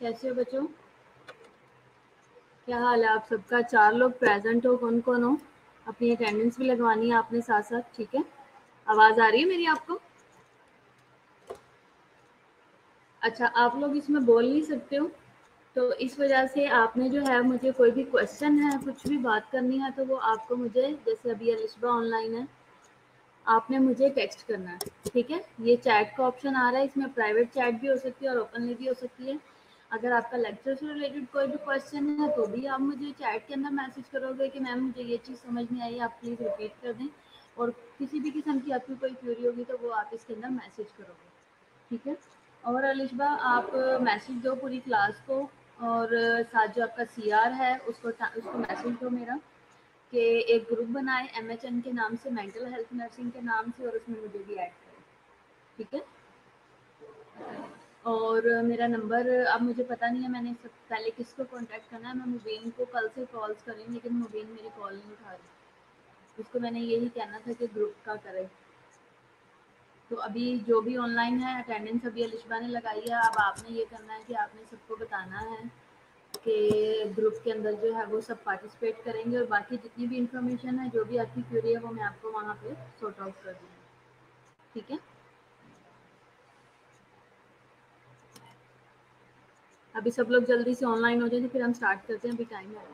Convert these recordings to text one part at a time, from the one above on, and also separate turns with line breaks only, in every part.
कैसे हो बच्चों? क्या हाल है आप सबका? 4 लोग प्रेज़ेंट हो, कौन-कौन हो? अपनी अटेंडेंस भी लगवानी है आपने साथ-साथ, ठीक है? आवाज़ आ रही है मेरी आपको? अच्छा, आप लोग इसमें बोल नहीं सकते हो, तो इस वजह से आपने जो है मुझे कोई भी क्वेश्चन है, कुछ भी बात करनी है, तो वो आपको मुझे जैसे अभी अलिशबा ऑनलाइन है, आपने मुझे टेक्स्ट करना है, ठीक है? ये चैट का ऑप्शन आ रहा है, इसमें प्राइवेट चैट भी हो सकती है और ओपनली भी हो सकती है। अगर आपका लेक्चर से रिलेटेड कोई भी क्वेश्चन है तो भी आप मुझे चैट के अंदर मैसेज करोगे कि मैम मुझे ये चीज़ समझ नहीं आई, आप प्लीज़ रिपीट कर दें। और किसी भी किस्म की आपकी कोई क्वेरी होगी तो वो आप इसके अंदर मैसेज करोगे, ठीक है? और अलिशबा आप मैसेज दो पूरी क्लास को, और साथ जो आपका सीआर है उसको मैसेज दो मेरा कि एक ग्रुप बनाए एमएचएन के नाम से, मेंटल हेल्थ नर्सिंग के नाम से, और उसमें मुझे भी ऐड करें, ठीक है? और मेरा नंबर अब मुझे पता नहीं है मैंने सब पहले किसको कांटेक्ट करना है। मैं मुबीन को कल से कॉल्स कर रही हूँ, लेकिन मुबीन मेरी कॉल नहीं उठा रही। उसको मैंने यही कहना था कि ग्रुप का करे। तो अभी जो भी ऑनलाइन है अटेंडेंस अभी अलिशबा ने लगाई है, अब आपने ये करना है कि आपने सबको बताना है कि ग्रुप के अंदर जो है वो सब पार्टिसिपेट करेंगे, और बाकी जितनी भी इंफॉर्मेशन है, जो भी आपकी क्वेरी है, वो मैं आपको वहाँ पे सॉर्ट आउट कर दूँगी, ठीक है? अभी सब लोग जल्दी से ऑनलाइन हो जाए, फिर हम स्टार्ट करते हैं, अभी टाइम है।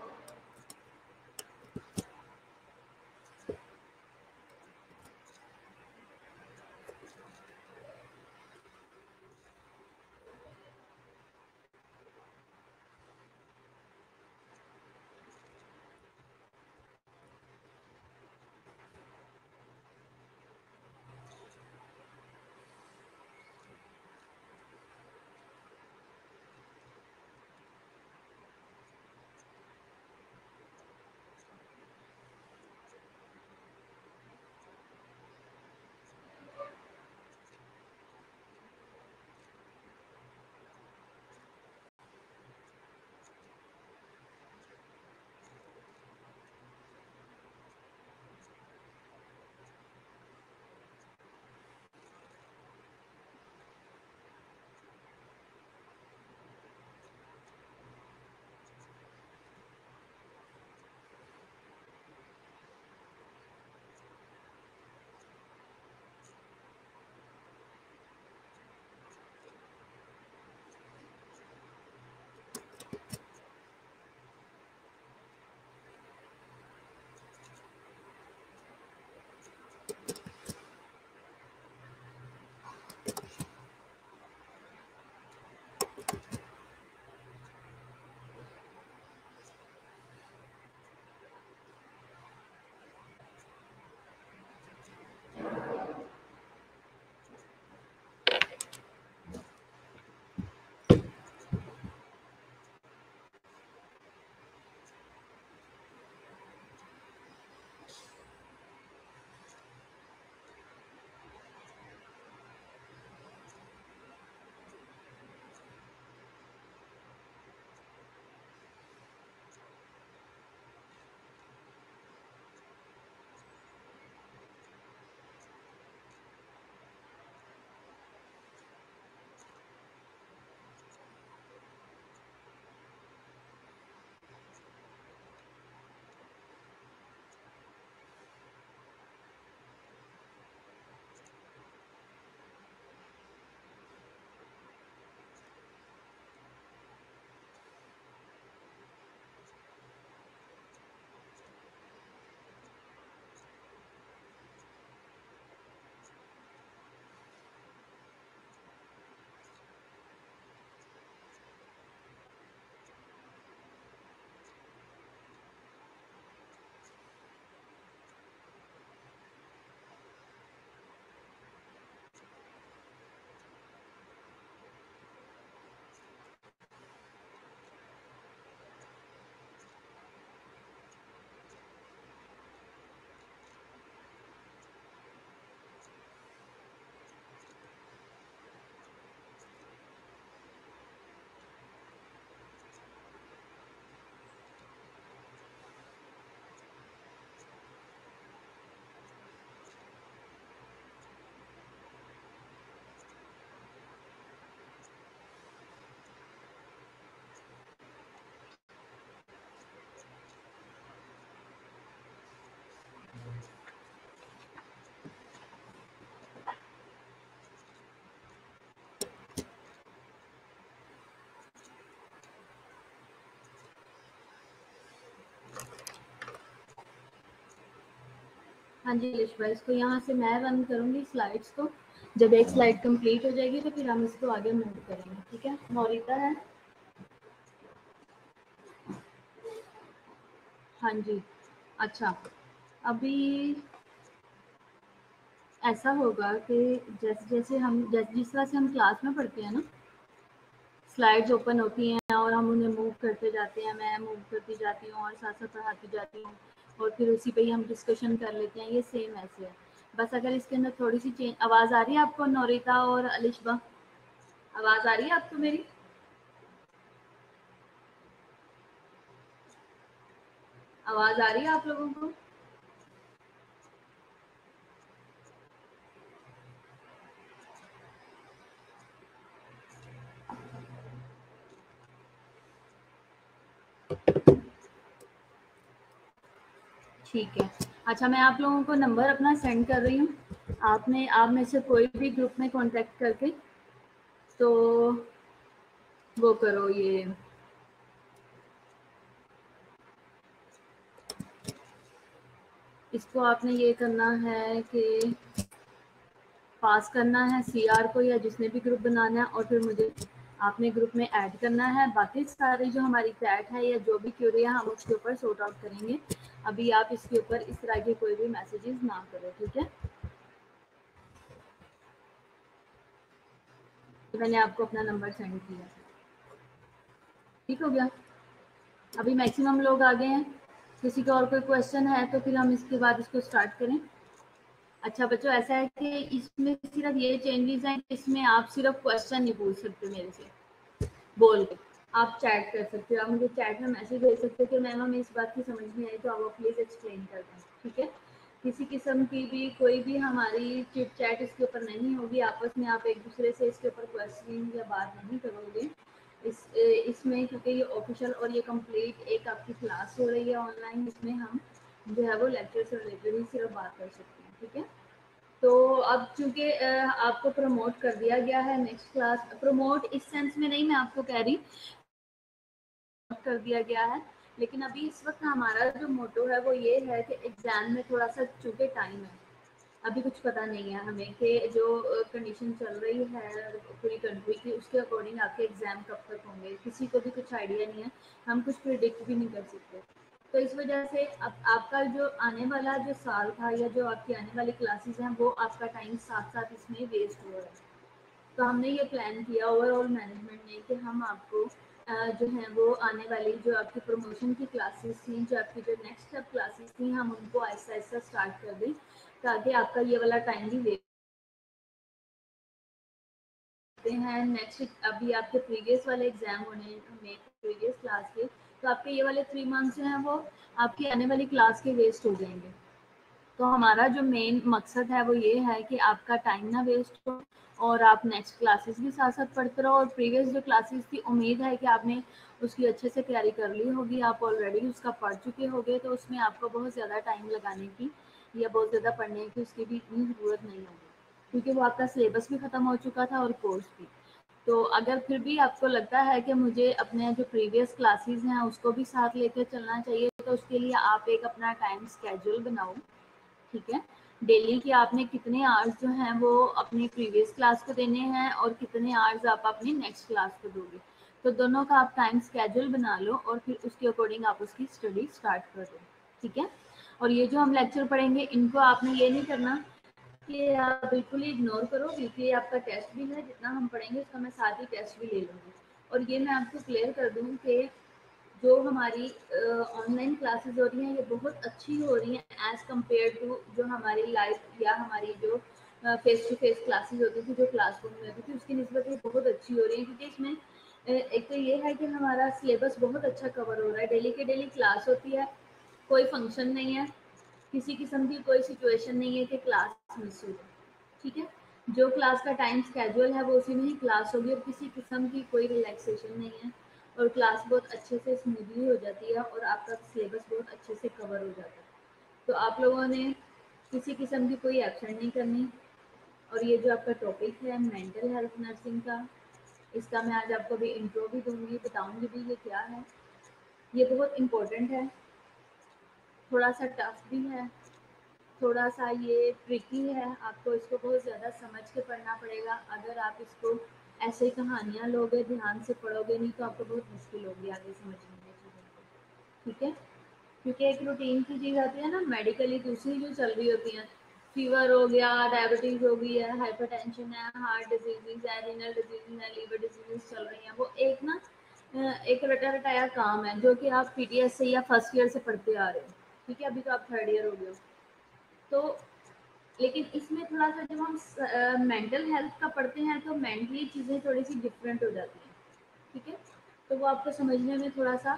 हाँ जी अलिश भाई, इसको यहाँ से मैं रन करूँगी स्लाइड्स को। जब एक स्लाइड कंप्लीट हो जाएगी तो फिर हम इसको आगे मूव करेंगे, ठीक है। नौरीता है, हाँ जी। अच्छा, अभी ऐसा होगा कि जैसे जैसे हम जिस तरह से हम क्लास में पढ़ते हैं ना, स्लाइड्स ओपन होती हैं और हम उन्हें मूव करते जाते हैं, मैं मूव करती जाती हूँ और साथ साथ पढ़ाती जाती हूँ और फिर उसी पे ही हम डिस्कशन कर लेते हैं। ये सेम ऐसे है, बस अगर इसके अंदर थोड़ी सी चेंज। आवाज़ आ रही है आपको नौरीता और अलिशबा? आवाज़ आ रही है आपको मेरी? आवाज़ आ रही है आप लोगों को? ठीक है। अच्छा, मैं आप लोगों को नंबर अपना सेंड कर रही हूँ। आप में से कोई भी ग्रुप में कांटेक्ट करके तो वो करो, ये इसको आपने ये करना है कि पास करना है सीआर को या जिसने भी ग्रुप बनाना है, और फिर मुझे आपने ग्रुप में ऐड करना है। बाकी सारी जो हमारी चैट है या जो भी क्यूरी है हम उसके ऊपर सॉर्ट आउट करेंगे। अभी आप इसके ऊपर इस तरह के कोई भी मैसेजेस ना करो, ठीक है। तो मैंने आपको अपना नंबर सेंड किया, ठीक हो गया। अभी मैक्सिमम लोग आ गए हैं। किसी का और कोई क्वेश्चन है तो फिर हम इसके बाद इसको स्टार्ट करें। अच्छा बच्चों, ऐसा है कि इसमें सिर्फ ये चेंजेस हैं, इसमें आप सिर्फ क्वेश्चन नहीं पूछ सकते मेरे से बोल के। आप चैट कर सकते हो, आप मुझे चैट में मैसेज भेज सकते हो कि मैम हमें इस बात की समझ नहीं आई तो आप प्लीज़ एक्सप्लेन कर दें, ठीक है। किसी किस्म की भी कोई भी हमारी चिट चैट इसके ऊपर नहीं होगी, आपस में आप एक दूसरे से इसके ऊपर क्वेश्चन या बात नहीं करोगे इसमें, क्योंकि ये ऑफिशियल और ये कंप्लीट एक आपकी क्लास हो रही है ऑनलाइन। इसमें हम जो है वो लेक्चर से रिलेटेड ही सिर्फ बात कर सकते हैं, ठीक है। तो अब चूंकि आपको प्रमोट कर दिया गया है, नेक्स्ट क्लास प्रमोट इस सेंस में नहीं मैं आपको कह रही कर दिया गया है, लेकिन अभी इस वक्त हमारा जो मोटो है वो ये है कि एग्जाम में थोड़ा सा चूंकि टाइम है, अभी कुछ पता नहीं है हमें कि जो कंडीशन चल रही है पूरी कंट्री की उसके अकॉर्डिंग आपके एग्जाम कब तक होंगे किसी को भी कुछ आइडिया नहीं है, हम कुछ प्रिडिक्ट भी नहीं कर सकते। तो इस वजह से अब आपका जो आने वाला जो साल था या जो आपकी आने वाली क्लासेस हैं वो आपका टाइम साथ साथ इसमें वेस्ट हो रहा है। तो हमने ये प्लान किया ओवरऑल मैनेजमेंट ने कि हम आपको जो है वो आने वाली जो आपकी प्रमोशन की क्लासेस थी, जो आपकी जो नेक्स्ट स्टेप क्लासेस थी, हम उनको ऐसा ऐसा स्टार्ट कर दें ताकि आपका ये वाला टाइम भी वेस्ट हैं। नेक्स्ट अभी आपके प्रीवियस वाले एग्जाम होने में प्रीवियस क्लास के, तो आपके ये वाले 3 मंथ्स जो हैं वो आपकी आने वाली क्लास के वेस्ट हो जाएंगे। तो हमारा जो मेन मकसद है वो ये है कि आपका टाइम ना वेस्ट हो और आप नेक्स्ट क्लासेस भी साथ साथ पढ़ते रहो। और प्रीवियस जो क्लासेस थी उम्मीद है कि आपने उसकी अच्छे से तैयारी कर ली होगी, आप ऑलरेडी उसका पढ़ चुके होगे, तो उसमें आपको बहुत ज़्यादा टाइम लगाने की या बहुत ज़्यादा पढ़ने की उसकी भी इतनी ज़रूरत नहीं होगी, क्योंकि वो आपका सिलेबस भी ख़त्म हो चुका था और कोर्स भी। तो अगर फिर भी आपको लगता है कि मुझे अपने जो प्रीवियस क्लासेस हैं उसको भी साथ लेकर चलना चाहिए, तो उसके लिए आप एक अपना टाइम स्केड्यूल बनाओ, ठीक है। डेली के आपने कितने आवर्स जो हैं वो अपनी प्रीवियस क्लास को देने हैं और कितने आवर्स आप अपनी नेक्स्ट क्लास को दोगे, तो दोनों का आप टाइम स्केड्यूल बना लो और फिर उसके अकॉर्डिंग आप उसकी स्टडी स्टार्ट कर दो, ठीक है। और ये जो हम लेक्चर पढ़ेंगे इनको आपने ये नहीं करना कि आप बिल्कुल ही इग्नोर करो, क्योंकि आपका टेस्ट भी है, जितना हम पढ़ेंगे उसका मैं साथ ही टेस्ट भी ले लूँगी। और ये मैं आपको क्लियर कर दूँ कि जो हमारी ऑनलाइन क्लासेस हो रही हैं ये बहुत अच्छी हो रही हैं एज़ कम्पेयर टू जो हमारी लाइव या हमारी जो फेस टू फेस क्लासेस होती थी, जो क्लासरूम में होती थी, उसकी निस्बत ये बहुत अच्छी हो रही है, क्योंकि इसमें एक तो ये है कि हमारा सिलेबस बहुत अच्छा कवर हो रहा है, डेली के डेली क्लास होती है, कोई फंक्शन नहीं है, किसी किस्म की कोई सिचुएशन नहीं है कि क्लास मिस हो जाए, ठीक है। जो क्लास का टाइम स्केड्यूल है वो उसी में ही क्लास होगी और किसी किस्म की कोई रिलैक्सेशन नहीं है, और क्लास बहुत अच्छे से स्मूथली हो जाती है और आपका सिलेबस बहुत अच्छे से कवर हो जाता है। तो आप लोगों ने किसी किस्म की कोई एब्सेंट नहीं करनी। और ये जो आपका टॉपिक है मेंटल हेल्थ नर्सिंग का, इसका मैं आज आपको भी इंट्रो भी दूंगी, बताऊंगी भी ये क्या है। ये बहुत इम्पोर्टेंट है, थोड़ा सा टफ भी है, थोड़ा सा ये ट्रिकी है, आपको इसको बहुत ज़्यादा समझ के पढ़ना पड़ेगा। अगर आप इसको ऐसे ही कहानियाँ लोगे, ध्यान से पढ़ोगे नहीं, तो आपको बहुत मुश्किल होगी आगे समझने में चीज़ों को, ठीक है। क्योंकि एक रूटीन की चीज़ आती है ना, मेडिकली दूसरी जो चल रही होती हैं, फीवर हो गया, डायबिटीज़ हो गई है, हाइपरटेंशन है, हार्ट डिजीज़ है, रीनल डिजीज़ है, लीवर डिजीज़ चल रही हैं, वो एक ना एक रटा रटाया काम है जो कि आप पीटीएस से या फर्स्ट ईयर से पढ़ते आ रहे हो, ठीक है। अभी तो आप थर्ड ईयर हो गए हो, तो लेकिन इसमें थोड़ा सा जब हम मेंटल हेल्थ का पढ़ते हैं तो मेंटली चीज़ें थोड़ी सी डिफरेंट हो जाती हैं, ठीक है। तो वो आपको समझने में थोड़ा सा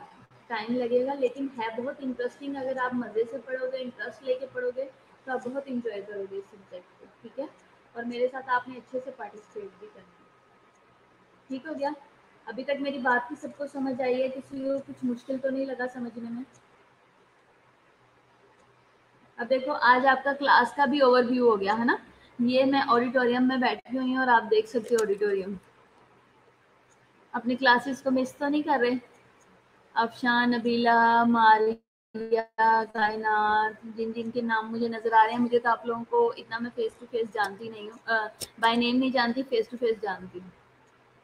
टाइम लगेगा, लेकिन है बहुत इंटरेस्टिंग। अगर आप मज़े से पढ़ोगे, इंटरेस्ट लेके पढ़ोगे, तो आप बहुत इंजॉय करोगे इस सब्जेक्ट को, ठीक है। और मेरे साथ आपने अच्छे से पार्टिसिपेट भी करना है, ठीक हो गया। अभी तक मेरी बात की सबको समझ आई है? किसी को कुछ मुश्किल तो नहीं लगा समझने में? अब देखो, आज आपका क्लास का भी ओवरव्यू हो गया है ना। ये मैं ऑडिटोरियम में बैठी हुई हूँ और आप देख सकते हो ऑडिटोरियम। अपनी क्लासेस को मिस तो नहीं कर रहे? अफशान, नबीला, मारिया, कायनात, जिन जिन के नाम मुझे नजर आ रहे हैं, मुझे तो आप लोगों को इतना मैं फेस टू फेस जानती नहीं हूँ, बाय नेम नहीं जानती, फेस टू फेस जानती हूँ।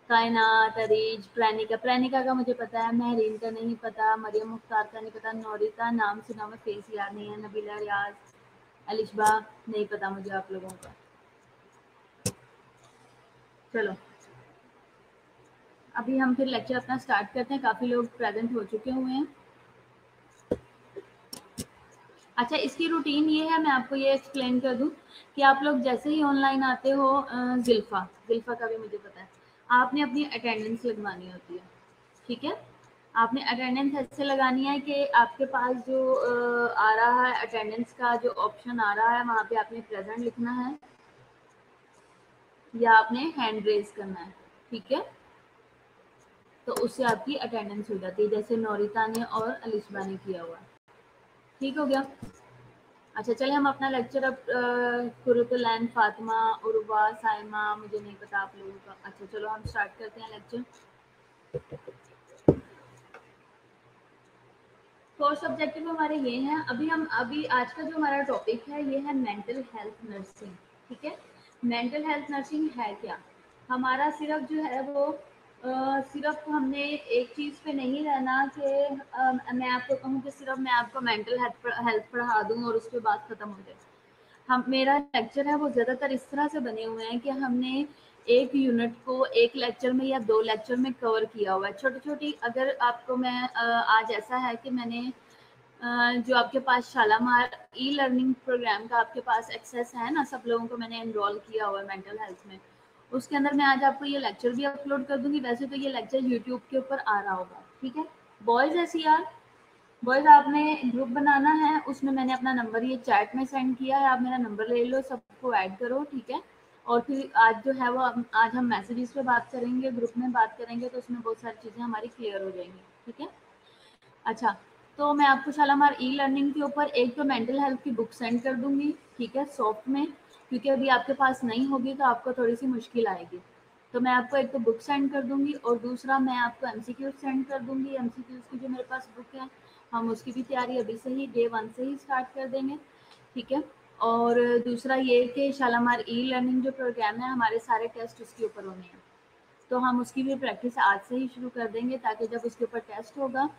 कायनात, अरीज, प्रेनिका, प्रेनिका का मुझे पता है, महरीन का नहीं पता, मरियम मुख्तार का नहीं पता, नौरिता नाम सुना, मैं फेस याद नहीं है, नबीला, रियाज, अलिशबा नहीं पता मुझे आप लोगों का। चलो अभी हम फिर लेक्चर अपना स्टार्ट करते हैं। काफ़ी लोग प्रेजेंट हो चुके हुए हैं। अच्छा, इसकी रूटीन ये है, मैं आपको ये एक्सप्लेन कर दूं कि आप लोग जैसे ही ऑनलाइन आते हो, ज़िल्फ़ा का भी मुझे पता है, आपने अपनी अटेंडेंस लगवानी होती है, ठीक है। आपने अटेंडेंस ऐसे लगानी है कि आपके पास जो आ रहा है अटेंडेंस का जो ऑप्शन आ रहा है, वहाँ पे आपने प्रेजेंट लिखना है या आपने हैंड रेज करना है, ठीक है। तो उससे आपकी अटेंडेंस हो जाती है, जैसे नौरिता ने और अलिशबा ने किया हुआ, ठीक हो गया। अच्छा, चलिए हम अपना लेक्चर अब कुरुतुलैन, फातिमा, उर्वा, साइमा, मुझे नहीं पता आप लोगों का। अच्छा चलो हम स्टार्ट करते हैं लेक्चर। कोर्स ऑब्जेक्टिव हमारे ये हैं। अभी आज का जो हमारा टॉपिक है ये है मेंटल हेल्थ नर्सिंग, ठीक है। मेंटल हेल्थ नर्सिंग है क्या? हमारा सिर्फ जो है वो सिर्फ हमने एक चीज़ पे नहीं रहना कि मैं आपको कहूँ कि सिर्फ मैं आपको मेंटल हेल्थ पढ़ा दूँ और उसके बाद ख़त्म हो जाए। हम मेरा लेक्चर है वो ज़्यादातर इस तरह से बने हुए हैं कि हमने एक यूनिट को एक लेक्चर में या 2 लेक्चर में कवर किया हुआ है। छोटी-छोटी, अगर आपको मैं आज ऐसा है कि मैंने जो आपके पास शालामार ई लर्निंग प्रोग्राम का आपके पास एक्सेस है ना, सब लोगों को मैंने एनरोल किया हुआ है मेंटल हेल्थ में। उसके अंदर मैं आज आपको ये लेक्चर भी अपलोड कर दूँगी। वैसे तो ये लेक्चर यूट्यूब के ऊपर आ रहा होगा, ठीक है। बॉयज़ एसीआर, बॉयज आपने ग्रुप बनाना है, उसमें मैंने अपना नंबर ये चैट में सेंड किया है, आप मेरा नंबर ले लो, सबको ऐड करो, ठीक है। और फिर आज जो है वो आज हम मैसेजेस पे बात करेंगे, ग्रुप में बात करेंगे, तो उसमें बहुत सारी चीज़ें हमारी क्लियर हो जाएंगी, ठीक है। अच्छा, तो मैं आपको शालामार ई लर्निंग के ऊपर एक तो मेंटल हेल्थ की बुक सेंड कर दूंगी, ठीक है, सॉफ्ट में, क्योंकि अभी आपके पास नहीं होगी तो आपको थोड़ी सी मुश्किल आएगी। तो मैं आपको एक तो बुक सेंड कर दूंगी और दूसरा मैं आपको एमसीक्यूज सेंड कर दूंगी। एमसीक्यूज की जो मेरे पास बुक है, हम उसकी भी तैयारी अभी से ही डे 1 से ही स्टार्ट कर देंगे, ठीक है। और दूसरा ये कि शालामार ई लर्निंग जो प्रोग्राम है, हमारे सारे टेस्ट उसके ऊपर होने हैं, तो हम उसकी भी प्रैक्टिस आज से ही शुरू कर देंगे, ताकि जब उसके ऊपर टेस्ट होगा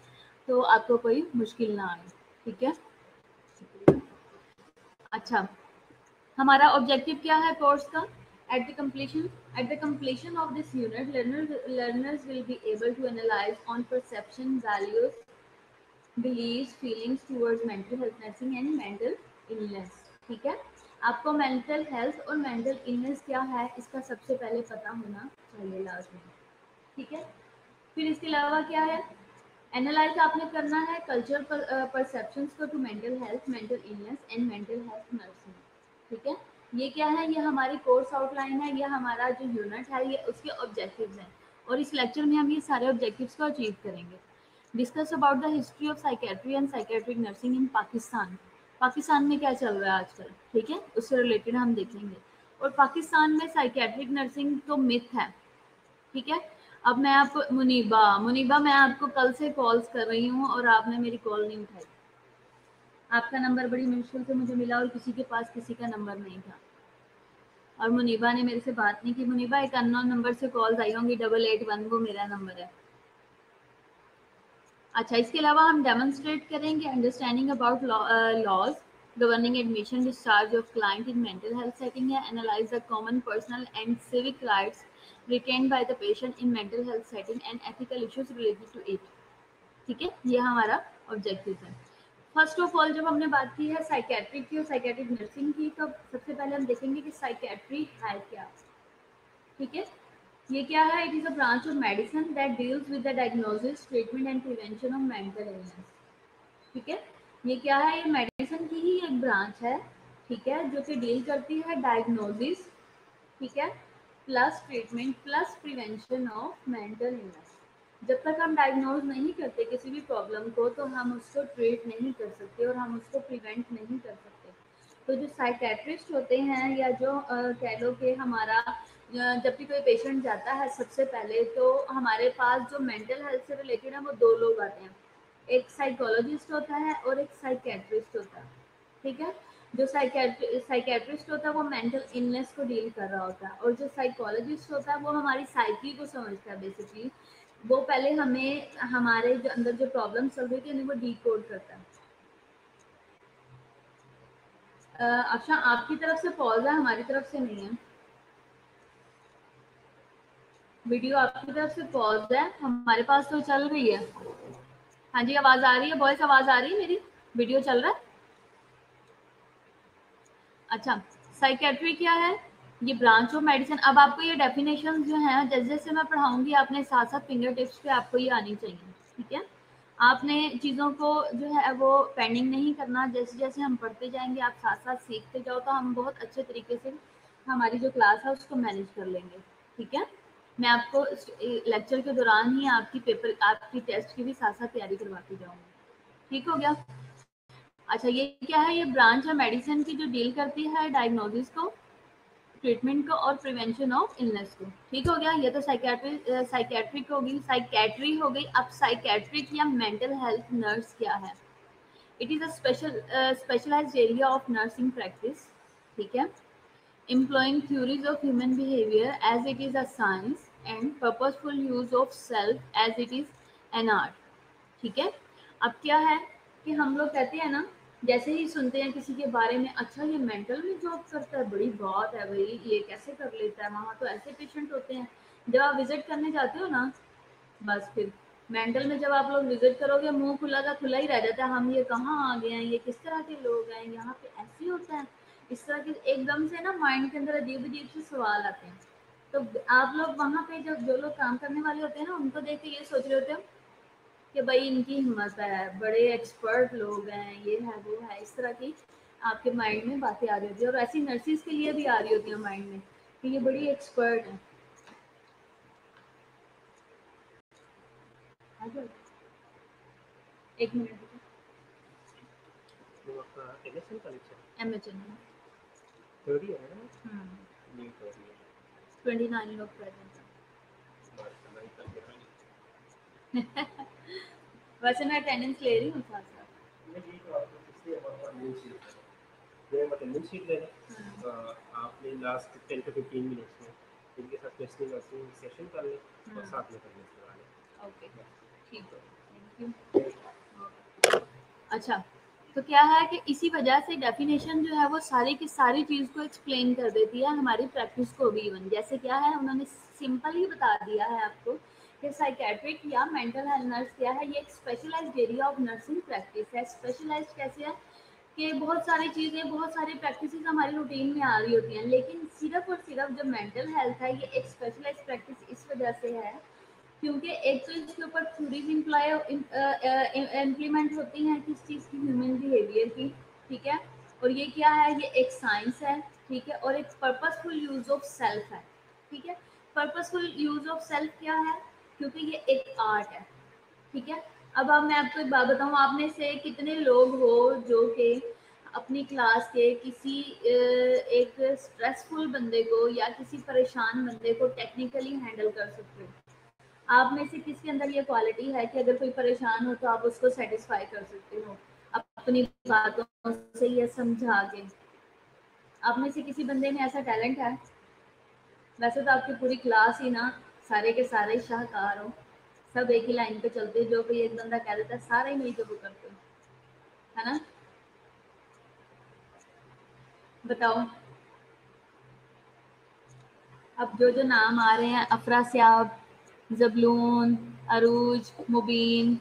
तो आपको कोई मुश्किल ना आए, ठीक है। अच्छा, हमारा ऑब्जेक्टिव क्या है कोर्स का? At the completion of this unit, learners will be able to analyze on perception, values, beliefs, feelings towards mental health nursing and mental illness, ठीक है। आपको मेंटल हेल्थ और मेंटल इलनेस क्या है इसका सबसे पहले पता होना चाहिए, लाजमी, ठीक है। फिर इसके अलावा क्या है? एनालाइज आपने करना है कल्चरल परसेप्शंस को to mental health, mental illness and mental health nursing, ठीक है। ये क्या है? ये हमारी कोर्स आउटलाइन है, ये हमारा जो यूनिट है ये उसके ऑब्जेक्टिव्स हैं, और इस लेक्चर में हम ये सारे ऑब्जेक्टिव्स को अचीव करेंगे। Discuss about the history of psychiatry and psychiatric nursing इन पाकिस्तान। पाकिस्तान में क्या चल रहा है आजकल, ठीक है, उससे रिलेटेड हम देखेंगे। और पाकिस्तान में साइकेट्रिक नर्सिंग तो मिथ है, ठीक है। अब मैं आपको मुनीबा, मैं आपको कल से कॉल्स कर रही हूँ और आपने मेरी कॉल नहीं उठाई। आपका नंबर बड़ी मुश्किल से मुझे मिला और किसी के पास किसी का नंबर नहीं था। और मुनीबा ने मेरे से बात नहीं की। मुनीबा, एक अननोन नंबर से कॉल्स आई होंगी 881, वो मेरा नंबर है। अच्छा, इसके अलावा हम डेमोन्स्ट्रेट करेंगे understanding about laws governing admission discharge of client in mental health setting है, analyse the common personal and civic rights retained by the patient in mental health setting and ethical issues related to it. ठीक है, ये हमारा objective है। First of all, जब हमने बात की है साइकेट्रिक की और साइकेट्रिक नर्सिंग की, तो सबसे पहले हम देखेंगे कि साइकेट्री है क्या। ठीक है, ये क्या है? It is a branch of medicine that deals with the diagnosis, treatment and prevention of mental illness. ठीक है, ये क्या है? ये मेडिसिन की ही एक ब्रांच है, ठीक है, जो कि डील करती है डायग्नोसिस, ठीक है, plus treatment plus prevention of mental illness. जब तक हम डायग्नोज नहीं करते किसी भी प्रॉब्लम को, तो हम उसको ट्रीट नहीं कर सकते और हम उसको प्रिवेंट नहीं कर सकते। तो जो साइकेट्रिस्ट होते हैं, या जो कह लो कि हमारा जब भी कोई पेशेंट जाता है, सबसे पहले तो हमारे पास जो मेंटल हेल्थ से रिलेटेड है वो दो लोग आते हैं। एक साइकोलॉजिस्ट होता है और एक साइकेट्रिस्ट होता है। ठीक है, जो साइकेट्रिस्ट होता है वो मेंटल इलनेस को डील कर रहा होता है, और जो साइकोलॉजिस्ट होता है वो हमारी साइकी को समझता है बेसिकली। वो पहले हमें हमारे जो अंदर जो प्रॉब्लम चल रही थी उन्हें वो डिकोड करता है। अच्छा, आपकी तरफ से पॉज है, हमारी तरफ से नहीं है। वीडियो आपकी तरफ से पॉज है, हमारे पास तो चल रही है। हाँ जी, आवाज आ रही है वॉइस, आवाज आ रही है मेरी? वीडियो चल रहा है? अच्छा, साइकेट्री क्या है? ये ब्रांच ऑफ मेडिसिन। अब आपको ये डेफिनेशन जो है, जैसे जैसे मैं पढ़ाऊंगी आपने साथ साथ फिंगर टिप्स पे आपको ये आनी चाहिए। ठीक है, आपने चीज़ों को जो है वो पेंडिंग नहीं करना। जैसे जैसे हम पढ़ते जाएंगे, आप साथ साथ सीखते जाओ, तो हम बहुत अच्छे तरीके से हमारी जो क्लास है उसको मैनेज कर लेंगे। ठीक है, मैं आपको लेक्चर के दौरान ही आपकी टेस्ट की भी साथ साथ तैयारी करवाती जाऊंगी। ठीक हो गया? अच्छा, ये क्या है? ये ब्रांच है मेडिसिन की जो डील करती है डायग्नोसिस को, ट्रीटमेंट को और प्रिवेंशन ऑफ इलनेस को। ठीक हो गया? ये तो साइकेट्रिक होगी, साइकेट्री हो गई। अब साइकेट्रिक या मेंटल हेल्थ नर्स क्या है? It is a specialised area of nursing practice. ठीक है, employing theories of human behavior as it is a science and purposeful use of self as it is an art। ठीक है, अब क्या है कि हम लोग कहते हैं ना, जैसे ही सुनते हैं किसी के बारे में, अच्छा ये मेंटल में जॉब करता है, बड़ी बात है भाई, ये कैसे कर लेता है, वहाँ तो ऐसे पेशेंट होते हैं। जब आप विजिट करने जाते हो ना, बस फिर मेंटल में जब आप लोग विजिट करोगे, मुंह खुला का खुला ही रह जाता है। हम ये कहाँ आ गए हैं, ये किस तरह के लोग हैं, यहाँ पे ऐसे होता है, इस तरह के एकदम से ना माइंड के अंदर अजीब अजीब से सवाल आते हैं। तो आप लोग वहाँ पे जब जो लोग काम करने वाले होते हैं ना, उनको देख के ये सोच रहे होते हो कि भाई इनकी हिम्मत है, बड़े एक्सपर्ट लोग हैं, ये है वो है, इस तरह की आपके माइंड में बातें आ रही होती है। और ऐसी नर्सिस के लिए भी आ रही होती है माइंड में कि ये बड़ी एक्सपर्ट है। एक मिनट, एमएचएन 29 लोग प्रेजेंट हैं। वैसे मैं अटेंडेंस ले रही हूँ साथ साथ। आपने लास्ट 10 to 15 मिनट्स में इनके साथ लिसनिंग वर्किंग सेशन कर लें और साथ में करने के बाद। ओके, ठीक है, थैंक यू। अच्छा, तो क्या है कि इसी वजह से डेफिनेशन जो है वो सारी की सारी चीज़ को एक्सप्लेन कर देती है, हमारी प्रैक्टिस को भी। इवन जैसे क्या है, उन्होंने सिंपल ही बता दिया है आपको कि साइकेट्रिक या मेंटल हेल्थ नर्स क्या है। ये एक specialised area of nursing practice है। स्पेशलाइज्ड कैसे है कि बहुत सारी चीज़ें, बहुत सारी प्रैक्टिस हमारी रूटीन में आ रही होती हैं, लेकिन सिर्फ और सिर्फ जो मेंटल हेल्थ है, ये एक स्पेशलाइज्ड प्रैक्टिस इस वजह से है क्योंकि एक तो इसके ऊपर थ्योरीज इम्प्लीमेंट होती हैं किस चीज़ की, ह्यूमन बिहेवियर की। ठीक है, और ये क्या है? ये एक साइंस है। ठीक है, और एक पर्पसफुल यूज ऑफ सेल्फ है। ठीक है, पर्पसफुल यूज ऑफ सेल्फ क्या है? क्योंकि ये एक आर्ट है। ठीक है, अब मैं आपको एक बात बताऊं, आप में से कितने लोग हो जो कि अपनी क्लास के किसी एक स्ट्रेसफुल बंदे को या किसी परेशान बंदे को टेक्निकली हैंडल कर सकते हो? आप में से किसके अंदर ये क्वालिटी है कि अगर कोई परेशान हो तो आप उसको सेटिस्फाई कर सकते हो? अपनी बातों से ये समझा के। आप में से किसी बंदे में ऐसा टैलेंट है? वैसे तो आपकी पूरी क्लास ही ना सारे के सारे शाहकार हो, सब एक ही लाइन पे चलते, जो कोई एक बंदा कह देता है सारे मिल के वो करते हो, है ना? बताओ। अब जो जो नाम आ रहे हैं, अफरासियाब, जबलून, अरूज, मुबीन,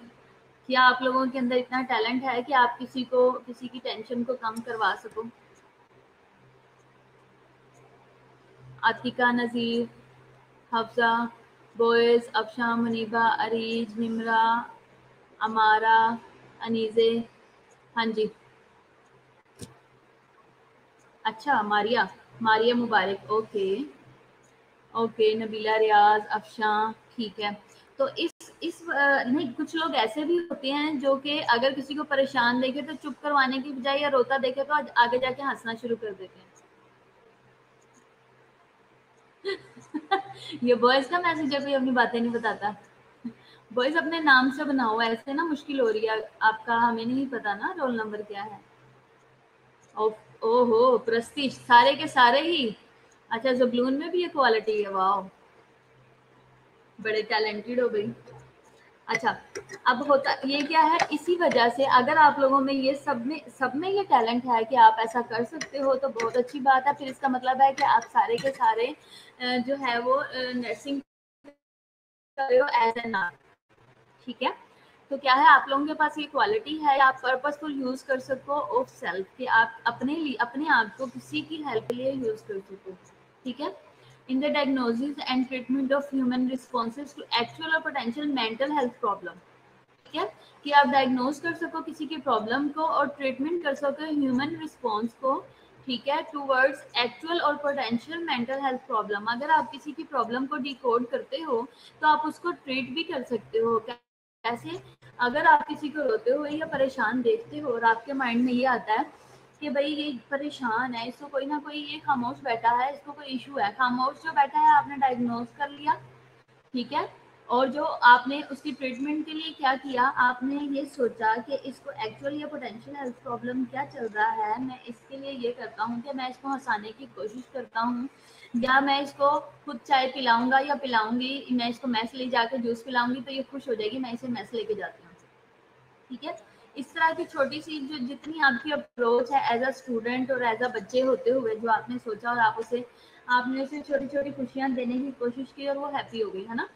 क्या आप लोगों के अंदर इतना टैलेंट है कि आप किसी की टेंशन को कम करवा सको? आतिका, नज़ीर, हफ्सा, बोयस, अफशा, मुनीबा, अरीज, निमरा, अमारा, अनीजे। हाँ जी। अच्छा, मारिया, मारिया मुबारक, ओके। ओके, नबीला, रियाज, अफशा, ठीक है। तो नहीं, कुछ लोग ऐसे भी होते हैं जो कि अगर किसी को परेशान देखे तो चुप करवाने की बजाय या रोता देखे तो आगे जाके हंसना शुरू कर देते हैं। ये बॉयज का मैसेज है, कोई अपनी बातें नहीं बताता। बॉयज अपने नाम से बनाओ, ऐसे ना मुश्किल हो रही है आपका, हमें नहीं पता ना रोल नंबर क्या है। ओहो, प्रस्तीश, सारे के सारे ही। अच्छा, जबलून में भी ये क्वालिटी है, वाह, बड़े टैलेंटेड हो भाई। अच्छा, अब होता ये क्या है, इसी वजह से अगर आप लोगों में ये सब में ये टैलेंट है कि आप ऐसा कर सकते हो तो बहुत अच्छी बात है। फिर इसका मतलब है कि आप सारे के सारे जो है वो नर्सिंग कर रहे हो एज एन आर्ट, ठीक है? तो क्या है, आप लोगों के पास ये क्वालिटी है, आप पर्पसफुल यूज कर सको ऑफ सेल्फ, कि आप अपने लिए अपने आप को किसी की हेल्प के लिए यूज कर सको, ठीक है? In the diagnosis and treatment of human responses to actual और पोटेंशियल मेंटल हेल्थ प्रॉब्लम, ठीक है? कि आप डायग्नोज कर सको किसी की प्रॉब्लम को और ट्रीटमेंट कर सको ह्यूमन रिस्पॉन्स को, ठीक है, टूवर्ड्स एक्चुअल और पोटेंशियल मेंटल हेल्थ प्रॉब्लम। अगर आप किसी की प्रॉब्लम को डिकोड करते हो तो आप उसको ट्रीट भी कर सकते हो। कैसे? अगर आप किसी को रोते हुए या परेशान देखते हो और आपके माइंड में ये आता है कि भाई ये परेशान है, इसको कोई ना कोई, ये खामोश बैठा है, इसको कोई इशू है, खामोश जो बैठा है आपने डायग्नोज कर लिया, ठीक है? और जो आपने उसकी ट्रीटमेंट के लिए क्या किया, आपने ये सोचा कि इसको एक्चुअल या पोटेंशियल हेल्थ प्रॉब्लम क्या चल रहा है, मैं इसके लिए ये करता हूँ कि मैं इसको हंसाने की कोशिश करता हूँ, या मैं इसको खुद चाय पिलाऊंगा या पिलाऊंगी, मैं इसको मैस ले जाकर जूस पिलाऊंगी तो ये खुश हो जाएगी, मैं इसे मैस लेके जाती हूँ, ठीक है? इस तरह की छोटी सी जो जितनी आपकी अप्रोच है एज अ स्टूडेंट और एज अ बच्चे होते हुए, जो आपने सोचा और आपने उसे छोटी छोटी खुशियां देने की कोशिश की और वो हैप्पी हो गई, है ना?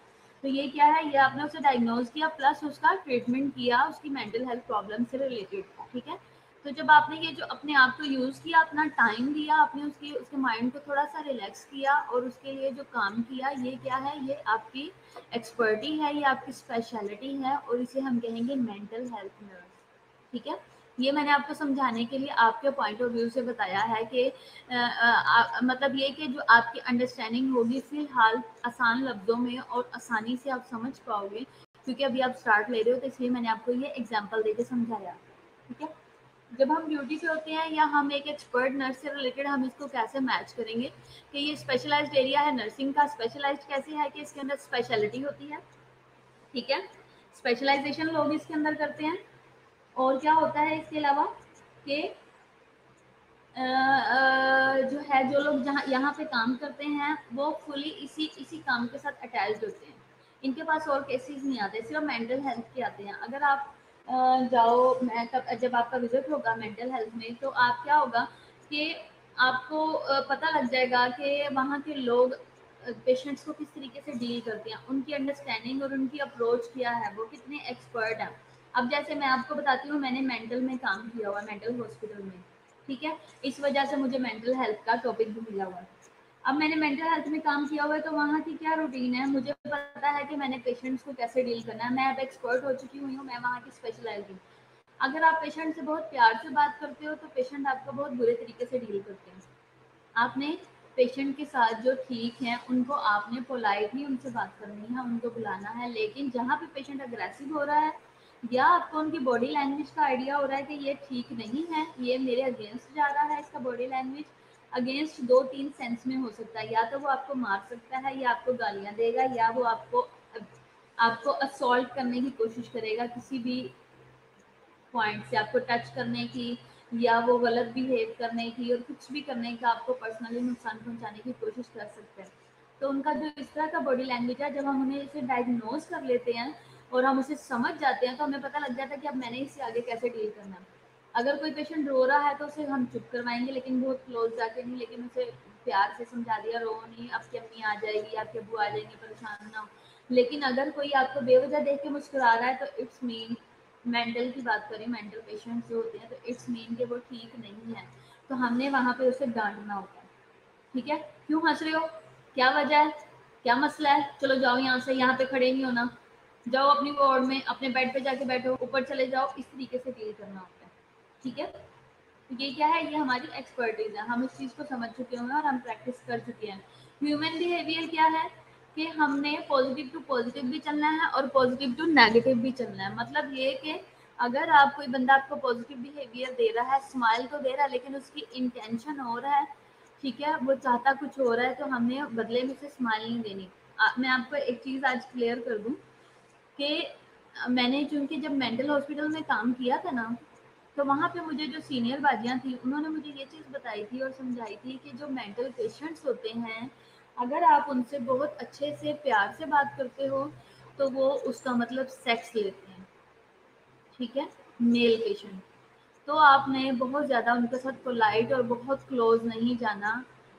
तो ये क्या है, ये आपने उसे डायग्नोज किया प्लस उसका ट्रीटमेंट किया, उसकी मेंटल हेल्थ प्रॉब्लम से रिलेटेड, ठीक है? तो जब आपने ये जो अपने आप को यूज किया, अपना टाइम दिया, आपने उसके माइंड को थोड़ा सा रिलैक्स किया और उसके लिए जो काम किया, ये क्या है, ये आपकी एक्सपर्टी है, ये आपकी स्पेशलिटी है और इसे हम कहेंगे मेंटल हेल्थ नर्स, ठीक है? ये मैंने आपको समझाने के लिए आपके पॉइंट ऑफ व्यू से बताया है कि मतलब ये कि जो आपकी अंडरस्टैंडिंग होगी फिलहाल आसान लफ्जों में और आसानी से आप समझ पाओगे, क्योंकि अभी आप स्टार्ट ले रहे हो, तो इसलिए मैंने आपको ये एग्जांपल देके समझाया, ठीक है? जब हम ड्यूटी पे होते हैं या हम एक एक्सपर्ट नर्स से रिलेटेड, हम इसको कैसे मैच करेंगे कि ये स्पेशलाइज्ड एरिया है नर्सिंग का, स्पेशलाइज्ड कैसे है कि इसके अंदर स्पेशलिटी होती है, ठीक है? स्पेशलाइजेशन लोग इसके अंदर करते हैं। और क्या होता है इसके अलावा कि जो है, जो लोग जहाँ यहाँ पे काम करते हैं वो फुली इसी इसी काम के साथ अटैच्ड होते हैं, इनके पास और केसेस नहीं आते, सिर्फ मेंटल हेल्थ के आते हैं। अगर आप जब आपका विजिट होगा मेंटल हेल्थ में, तो आप क्या होगा कि आपको पता लग जाएगा कि वहाँ के लोग पेशेंट्स को किस तरीके से डील करते हैं, उनकी अंडरस्टैंडिंग और उनकी अप्रोच क्या है, वो कितने एक्सपर्ट हैं। अब जैसे मैं आपको बताती हूँ, मैंने मेंटल में काम किया हुआ है, मेंटल हॉस्पिटल में, ठीक है? इस वजह से मुझे मेंटल हेल्थ का टॉपिक भी मिला हुआ है। अब मैंने मेंटल हेल्थ में काम किया हुआ है तो वहाँ की क्या रूटीन है, मुझे पता है कि मैंने पेशेंट्स को कैसे डील करना है, मैं अब एक्सपर्ट हो चुकी हुई हूँ, मैं वहाँ की स्पेशलाइज हूँ। अगर आप पेशेंट से बहुत प्यार से बात करते हो तो पेशेंट आपका बहुत बुरे तरीके से डील करते हैं। आपने पेशेंट के साथ जो ठीक हैं उनको आपने पोलाइटली उनसे बात करनी है, उनको बुलाना है, लेकिन जहाँ पे पेशेंट अग्रेसिव हो रहा है या आपको उनकी बॉडी लैंग्वेज का आइडिया हो रहा है कि ये ठीक नहीं है, ये मेरे अगेंस्ट जा रहा है, इसका बॉडी लैंग्वेज अगेंस्ट दो तीन सेंस में हो सकता है, या तो वो आपको मार सकता है या आपको गालियां देगा या वो आपको असॉल्ट करने की कोशिश करेगा किसी भी पॉइंट्स, या आपको टच करने की या वो गलत बिहेव करने की और कुछ भी करने का, आपको पर्सनली नुकसान पहुंचाने की कोशिश कर सकते हैं। तो उनका जो इस तरह का बॉडी लैंग्वेज है, जब हम उन्हें इसे डायग्नोज कर लेते हैं और हम उसे समझ जाते हैं, तो हमें पता लग जाता है कि अब मैंने इससे आगे कैसे डील करना है। अगर कोई पेशेंट रो रहा है तो उसे हम चुप करवाएंगे, लेकिन बहुत क्लोज जाके नहीं, लेकिन उसे प्यार से समझा दिया, रो नहीं, आपकी अम्मी आ जाएगी, आपके अब्बू आ जाएंगे, परेशान ना हो। लेकिन अगर कोई आपको बेवजह देख के मुस्कुरा रहा है तो इट्स मीन, मेंटल की बात करें, मेंटल पेशेंट्स जो होते हैं, तो इट्स मीन कि वो ठीक नहीं है। तो हमने वहाँ पे उसे डांटना होता है। ठीक है, क्यों हंस रहे हो, क्या वजह है, क्या मसला है, चलो जाओ यहाँ से, यहाँ पे खड़े नहीं होना, जाओ अपनी वार्ड में अपने बेड पे जाके बैठो, ऊपर चले जाओ। इस तरीके से डील करना होता है। ठीक है, तो ये क्या है, ये हमारी एक्सपर्टीज है, हम इस चीज़ को समझ चुके हैं और हम प्रैक्टिस कर चुके हैं। ह्यूमन बिहेवियर क्या है कि हमने पॉजिटिव टू पॉजिटिव भी चलना है और पॉजिटिव टू नेगेटिव भी चलना है। मतलब ये कि अगर आप, कोई बंदा आपको पॉजिटिव बिहेवियर दे रहा है, स्माइल तो दे रहा है, लेकिन उसकी इंटेंशन हो रहा है, ठीक है, वो चाहता कुछ हो रहा है, तो हमने बदले में उसे स्माइल नहीं देनी। मैं आपको एक चीज़ आज क्लियर कर दूं कि मैंने चूंकि जब मेंटल हॉस्पिटल में काम किया था ना, तो वहाँ पे मुझे जो सीनियर बाजियाँ थी, उन्होंने मुझे ये चीज़ बताई थी और समझाई थी कि जो मेंटल पेशेंट्स होते हैं, अगर आप उनसे बहुत अच्छे से प्यार से बात करते हो, तो वो उसका मतलब सेक्स लेते हैं। ठीक है, मेल पेशेंट, तो आपने बहुत ज़्यादा उनके साथ पोलाइट और बहुत क्लोज नहीं जाना,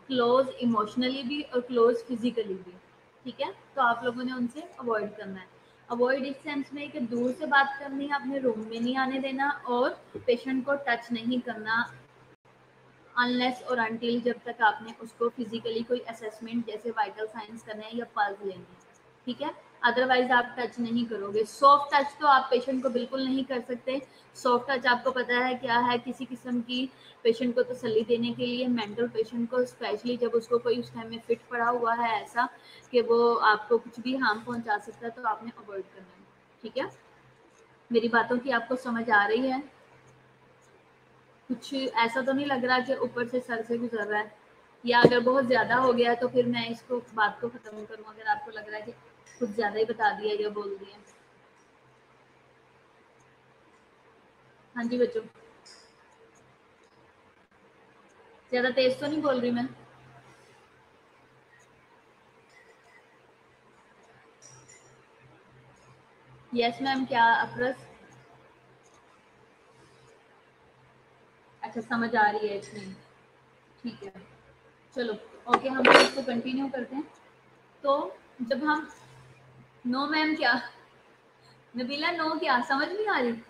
क्लोज इमोशनली भी और क्लोज फिजिकली भी। ठीक है, तो आप लोगों ने उनसे अवॉइड करना है। अवॉइड इस सेंस में कि दूर से बात करनी है, अपने रूम में नहीं आने देना और पेशेंट को टच नहीं करना अनलेस और अनटिल जब तक आपने उसको फिजिकली कोई असेसमेंट जैसे वाइटल साइंस करने हैं या पल्स लेनी है। ठीक है, अदरवाइज आप टच नहीं करोगे। सॉफ्ट टच तो आप पेशेंट को बिल्कुल नहीं कर सकते। सॉफ्ट टच आपको पता है क्या है, किसी किस्म की पेशेंट को तसल्ली देने के लिए, मेंटल पेशेंट को स्पेशली जब उसको कोई उस टाइम में फिट पड़ा हुआ है ऐसा कि वो आपको कुछ भी हार्म पहुंचा सकता है, तो आपने अवॉइड करना है। ठीक है, मेरी बातों की आपको समझ आ रही है? कुछ ऐसा तो नहीं लग रहा कि ऊपर से सर से गुजर रहा है, या अगर बहुत ज्यादा हो गया तो फिर मैं इसको बात को खत्म करूं, अगर आपको लग रहा है कि कुछ ज्यादा ही बता दिया या बोल दिया। हाँ जी बच्चों, ज्यादा तेज तो नहीं बोल रही मैं? यस मैम, क्या अफरस? अच्छा, समझ आ रही है इसमें, ठीक है, चलो ओके, हम इसको कंटिन्यू करते हैं। तो जब हम, नो मैम क्या, नबीला नो क्या, समझ नहीं आ रही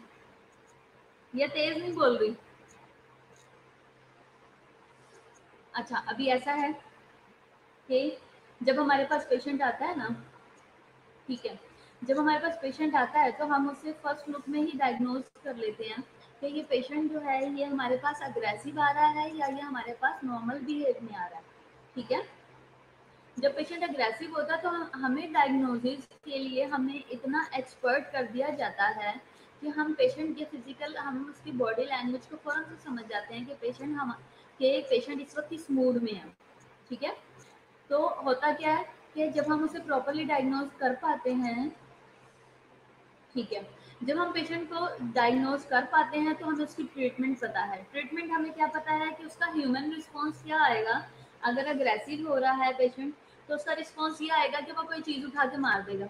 या तेज नहीं बोल रही? अच्छा, अभी ऐसा है कि जब हमारे पास पेशेंट आता है ना, ठीक है, जब हमारे पास पेशेंट आता है तो हम उसे फर्स्ट लुक में ही डायग्नोज कर लेते हैं कि ये पेशेंट जो है ये हमारे पास अग्रेसिव आ रहा है या ये हमारे पास नॉर्मल बिहेव में आ रहा है। ठीक है, जब पेशेंट अग्रेसिव होता है तो हमें डायग्नोसिस के लिए हमें इतना एक्सपर्ट कर दिया जाता है कि हम पेशेंट के फिजिकल, हम उसकी बॉडी लैंग्वेज को फौरन से समझ जाते हैं कि पेशेंट इस वक्त किस मूड में है। ठीक है, तो होता क्या है कि जब हम उसे प्रॉपरली डायग्नोज कर पाते हैं, ठीक है, जब हम पेशेंट को डायग्नोज कर पाते हैं तो हमें उसकी ट्रीटमेंट पता है। ट्रीटमेंट हमें क्या पता है कि उसका ह्यूमन रिस्पॉन्स क्या आएगा। अगर अग्रेसिव हो रहा है पेशेंट तो उसका रिस्पॉन्स ये आएगा कि वो कोई चीज़ उठा के मार देगा।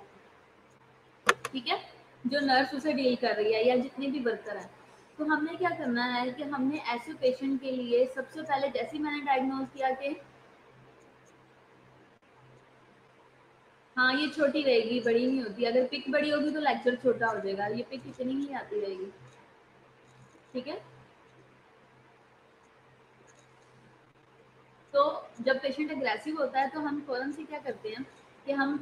ठीक है, जो नर्स उसे डील कर रही है या जितने भी वर्कर हैं, तो हमने क्या करना है कि हमने ऐसे पेशेंट के लिए सबसे पहले, जैसे मैंने डायग्नोज किया कि हाँ ये छोटी रहेगी, बड़ी नहीं होती, अगर पिक बड़ी होगी तो लेक्चर छोटा हो जाएगा, ये पिक इतनी ही आती रहेगी। ठीक है, तो जब पेशेंट अग्रेसिव होता है तो हम फौरन से क्या करते हैं कि हम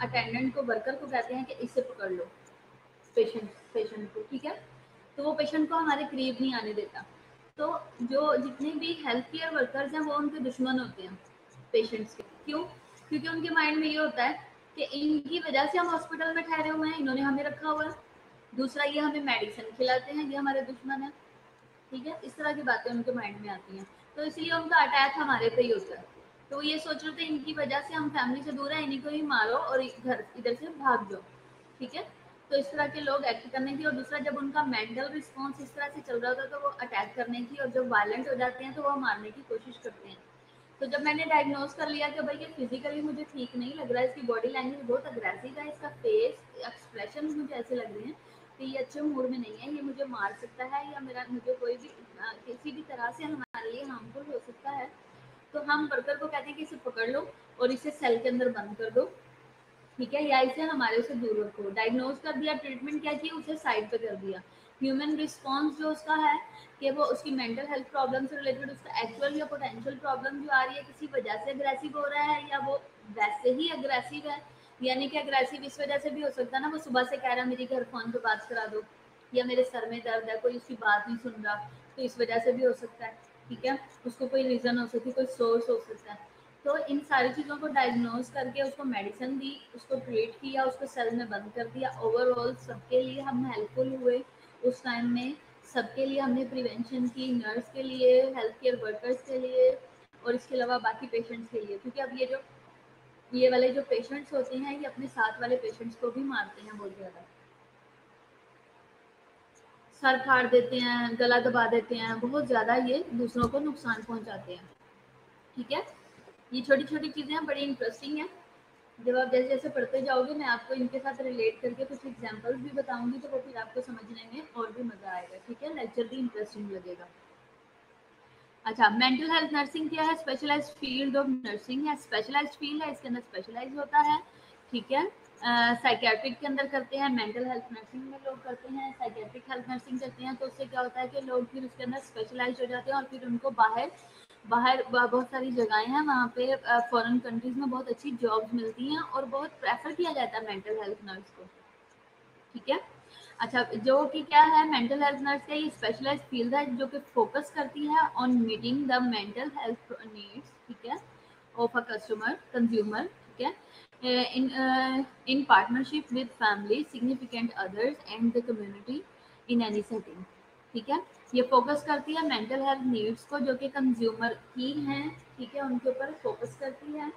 अटेंडेंट को, वर्कर को कहते हैं कि इससे पकड़ लो पेशेंट को। ठीक है, तो वो पेशेंट को हमारे करीब नहीं आने देता। तो जो जितने भी हेल्थ केयर वर्कर्स हैं वो उनके दुश्मन होते हैं पेशेंट्स के। क्यों? क्योंकि उनके माइंड में ये होता है कि इनकी वजह से हम हॉस्पिटल में ठहरे हुए हैं, इन्होंने हमें रखा हुआ है, दूसरा ये हमें मेडिसिन खिलाते हैं, ये हमारे दुश्मन है। ठीक है, इस तरह की बातें उनके माइंड में आती हैं, तो इसलिए उनका अटैक हमारे पे ही होता है। तो ये सोच रहे थे इनकी वजह से हम फैमिली से दूर है, इन्हीं को ही मारो और घर इधर से भाग जाओ। ठीक है, तो इस तरह के लोग एक्ट करने की, और दूसरा जब उनका मेंटल रिस्पॉन्स इस तरह से चल रहा होता है तो वो अटैक करने की, और जब वायलेंट हो जाते हैं तो वो मारने की कोशिश करते हैं। तो जब मैंने डायग्नोज कर लिया कि भाई ये फिजिकली मुझे ठीक नहीं लग रहा है, इसकी बॉडी लैंग्वेज बहुत अग्रेसिव है, इसका फेस एक्सप्रेशन मुझे ऐसे लग रहे हैं कि ये अच्छे मूड में नहीं है, ये मुझे मार सकता है, या मेरा मुझे कोई भी किसी भी तरह से हमारे लिए हार्मफुल हो सकता है, तो हम वर्कर को कहते हैं कि इसे पकड़ लो और इसे सेल के अंदर बंद कर दो, ठीक है, या इसे हमारे से दूर रखो। डायग्नोज कर दिया, ट्रीटमेंट क्या किया, उसे साइड पे कर दिया। ह्यूमन रिस्पॉन्स जो उसका है कि वो उसकी मेंटल हेल्थ प्रॉब्लम से रिलेटेड उसका एक्चुअल या पोटेंशियल प्रॉब्लम जो आ रही है किसी वजह से अग्रेसिव हो रहा है, या वो वैसे ही अग्रेसिव है, यानी कि अग्रेसिव इस वजह से भी हो सकता है ना, वो सुबह से कह रहा है मेरी घर फोन पे बात करा दो, या मेरे सर में दर्द है, कोई उसकी बात नहीं सुन रहा, तो इस वजह से भी हो सकता है, ठीक है, उसको कोई रीजन हो सकती है, कोई सोर्स हो सकता है। तो इन सारी चीज़ों को डायग्नोज करके उसको मेडिसिन दी, उसको ट्रीट किया, उसको सेल में बंद कर दिया। ओवरऑल सबके लिए हम हेल्पफुल हुए उस टाइम में, सबके लिए हमने प्रिवेंशन की, नर्स के लिए, हेल्थ केयर वर्कर्स के लिए, और इसके अलावा बाकी पेशेंट्स के लिए, क्योंकि अब ये वाले जो पेशेंट्स होते हैं ये अपने साथ वाले पेशेंट्स को भी मारते हैं बहुत ज़्यादा, सर फाड़ देते हैं, गला दबा देते हैं, बहुत ज़्यादा ये दूसरों को नुकसान पहुंचाते हैं, ठीक है। ये छोटी छोटी चीज़ें बड़ी इंटरेस्टिंग है, जब आप जैसे जैसे पढ़ते जाओगे मैं आपको इनके साथ रिलेट करके कुछ एग्जांपल्स भी बताऊंगी, तो वो फिर आपको समझने में और भी मजा आएगा, ठीक है, लेक्चर भी इंटरेस्टिंग लगेगा। अच्छा, मेंटल हेल्थ नर्सिंग क्या है? स्पेशलाइज्ड फील्ड ऑफ नर्सिंग है, स्पेशलाइज्ड फील्ड है, इसके अंदर स्पेशलाइज होता है, ठीक है। साइकेट्रिक के अंदर करते हैं, मेंटल हेल्थ नर्सिंग में लोग करते हैं, साइकेट्रिक हेल्थ नर्सिंग करते हैं, तो उससे क्या होता है कि लोग फिर उसके अंदर स्पेशलाइज हो जाते हैं, और फिर उनको बाहर बाहर बहुत सारी जगहें हैं वहाँ पे, फॉरेन कंट्रीज में बहुत अच्छी जॉब्स मिलती हैं, और बहुत प्रेफर किया जाता है मेंटल हेल्थ नर्स को, ठीक है। अच्छा, जो कि क्या है, मेंटल हेल्थ नर्स का ये स्पेशलाइज्ड फील्ड है जो कि फोकस करती है on meeting the mental health needs, ठीक है, ऑफ अ कस्टमर कंज्यूमर, ठीक है, in partnership with family, significant others and the community in any setting, ठीक है। ये फोकस करती है मेंटल हेल्थ नीड्स को जो कि कंज्यूमर की हैं, ठीक है, उनके ऊपर फोकस करती है।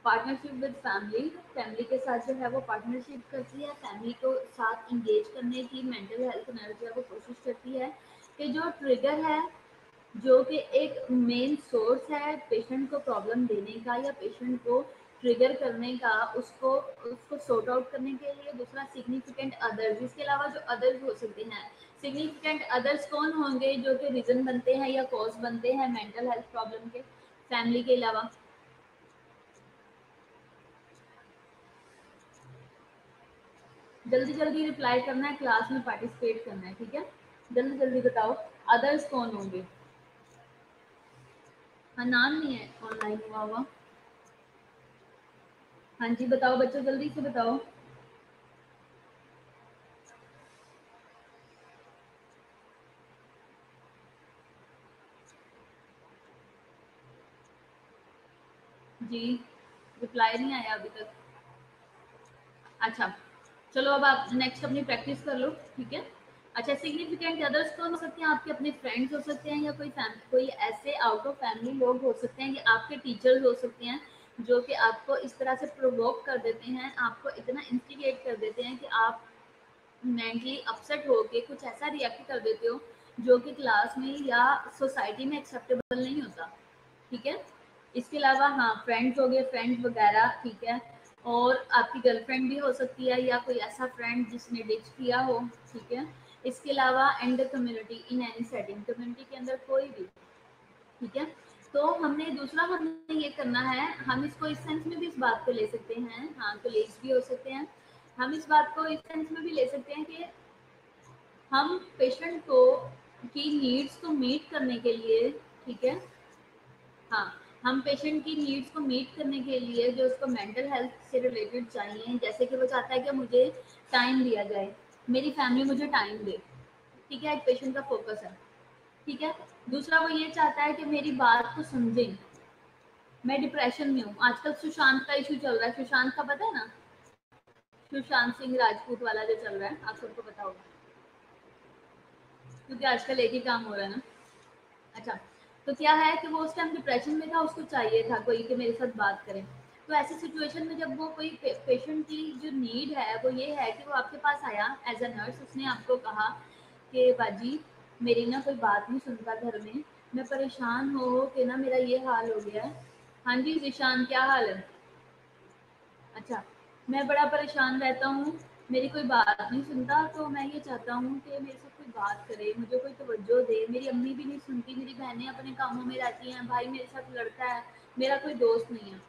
पार्टनरशिप विद फैमिली, फैमिली के साथ जो है वो पार्टनरशिप करती है, फैमिली को साथ इंगेज करने की मेंटल हेल्थ नर्स जो है वो कोशिश करती है कि जो ट्रिगर है, जो कि एक मेन सोर्स है पेशेंट को प्रॉब्लम देने का या पेशेंट को ट्रिगर करने का, उसको उसको सॉर्ट आउट करने के लिए। दूसरा सिग्निफिकेंट अदर्स, इसके अलावा जो अदर्स हो सकते हैं, सिग्निफिकेंट अदर्स कौन होंगे जो कि रीजन बनते हैं या कॉज बनते हैं मेंटल हेल्थ प्रॉब्लम के, फैमिली के अलावा। जल्दी जल्दी रिप्लाई करना है, क्लास में पार्टिसिपेट करना है, ठीक है, जल्दी जल्दी बताओ अदर्स कौन होंगे। हाँ, नाम नहीं है ऑनलाइन हुआ हुआ। हाँ जी, बताओ बच्चों, जल्दी से बताओ। जी, रिप्लाई नहीं आया अभी तक। अच्छा, चलो अब आप नेक्स्ट अपनी प्रैक्टिस कर लो, ठीक है। अच्छा, सिग्निफिकेंट अदर्स कौन हो सकते हैं? आपके अपने फ्रेंड्स हो सकते हैं, या कोई ऐसे आउट ऑफ फैमिली लोग हो सकते हैं, या आपके टीचर्स हो सकते हैं जो कि आपको इस तरह से प्रोवोक कर देते हैं, आपको इतना इंस्टिगेट कर देते हैं कि आप मेंटली अपसेट होके कुछ ऐसा रिएक्ट कर देते हो जो कि क्लास में या सोसाइटी में एक्सेप्टेबल नहीं होता, ठीक है। इसके अलावा हाँ, फ्रेंड्स हो गए, फ्रेंड्स वगैरह, ठीक है, और आपकी गर्लफ्रेंड भी हो सकती है, या कोई ऐसा फ्रेंड जिसने डिच किया हो, ठीक है। इसके अलावा and the community in any setting, community के अंदर कोई भी, ठीक है। तो हमने ये करना है, हम इसको इस सेंस में भी इस बात को ले सकते हैं, हाँ, कोलीग्स भी हो सकते हैं, हम इस बात को इस सेंस में भी ले सकते हैं कि हम पेशेंट को की नीड्स को मीट करने के लिए, ठीक है, हाँ, हम पेशेंट की नीड्स को मीट करने के लिए जो उसको मेंटल हेल्थ से रिलेटेड चाहिए, जैसे कि वो चाहता है कि मुझे टाइम दिया जाए, मेरी फैमिली मुझे टाइम दे, ठीक है, एक पेशेंट का फोकस है, ठीक है। दूसरा वो ये चाहता है कि मेरी बात को समझें, मैं डिप्रेशन में हूँ, आजकल सुशांत का इशू चल रहा है, सुशांत का पता है ना, सुशांत सिंह राजपूत वाला जो चल रहा है, आप सबको पता होगा, क्योंकि आजकल एक ही काम हो रहा है ना। अच्छा, तो क्या है कि वो उस टाइम डिप्रेशन में था, उसको चाहिए था कोई कि मेरे साथ बात करें, तो ऐसी सिचुएशन में जब वो कोई पेशेंट की जो नीड है वो ये है कि वो आपके पास आया एज अ नर्स, उसने आपको कहा कि बाजी मेरी ना कोई बात नहीं सुनता घर में, मैं परेशान हो कि ना मेरा ये हाल हो गया है। हाँ जी जिशान, क्या हाल है? अच्छा, मैं बड़ा परेशान रहता हूँ, मेरी कोई बात नहीं सुनता, तो मैं ये चाहता हूँ कि मेरे साथ कोई बात करे, मुझे कोई तवज्जो दे। मेरी अम्मी भी नहीं सुनती, मेरी बहनें अपने कामों में रहती हैं, भाई मेरे साथ लड़ता है, मेरा कोई दोस्त नहीं है।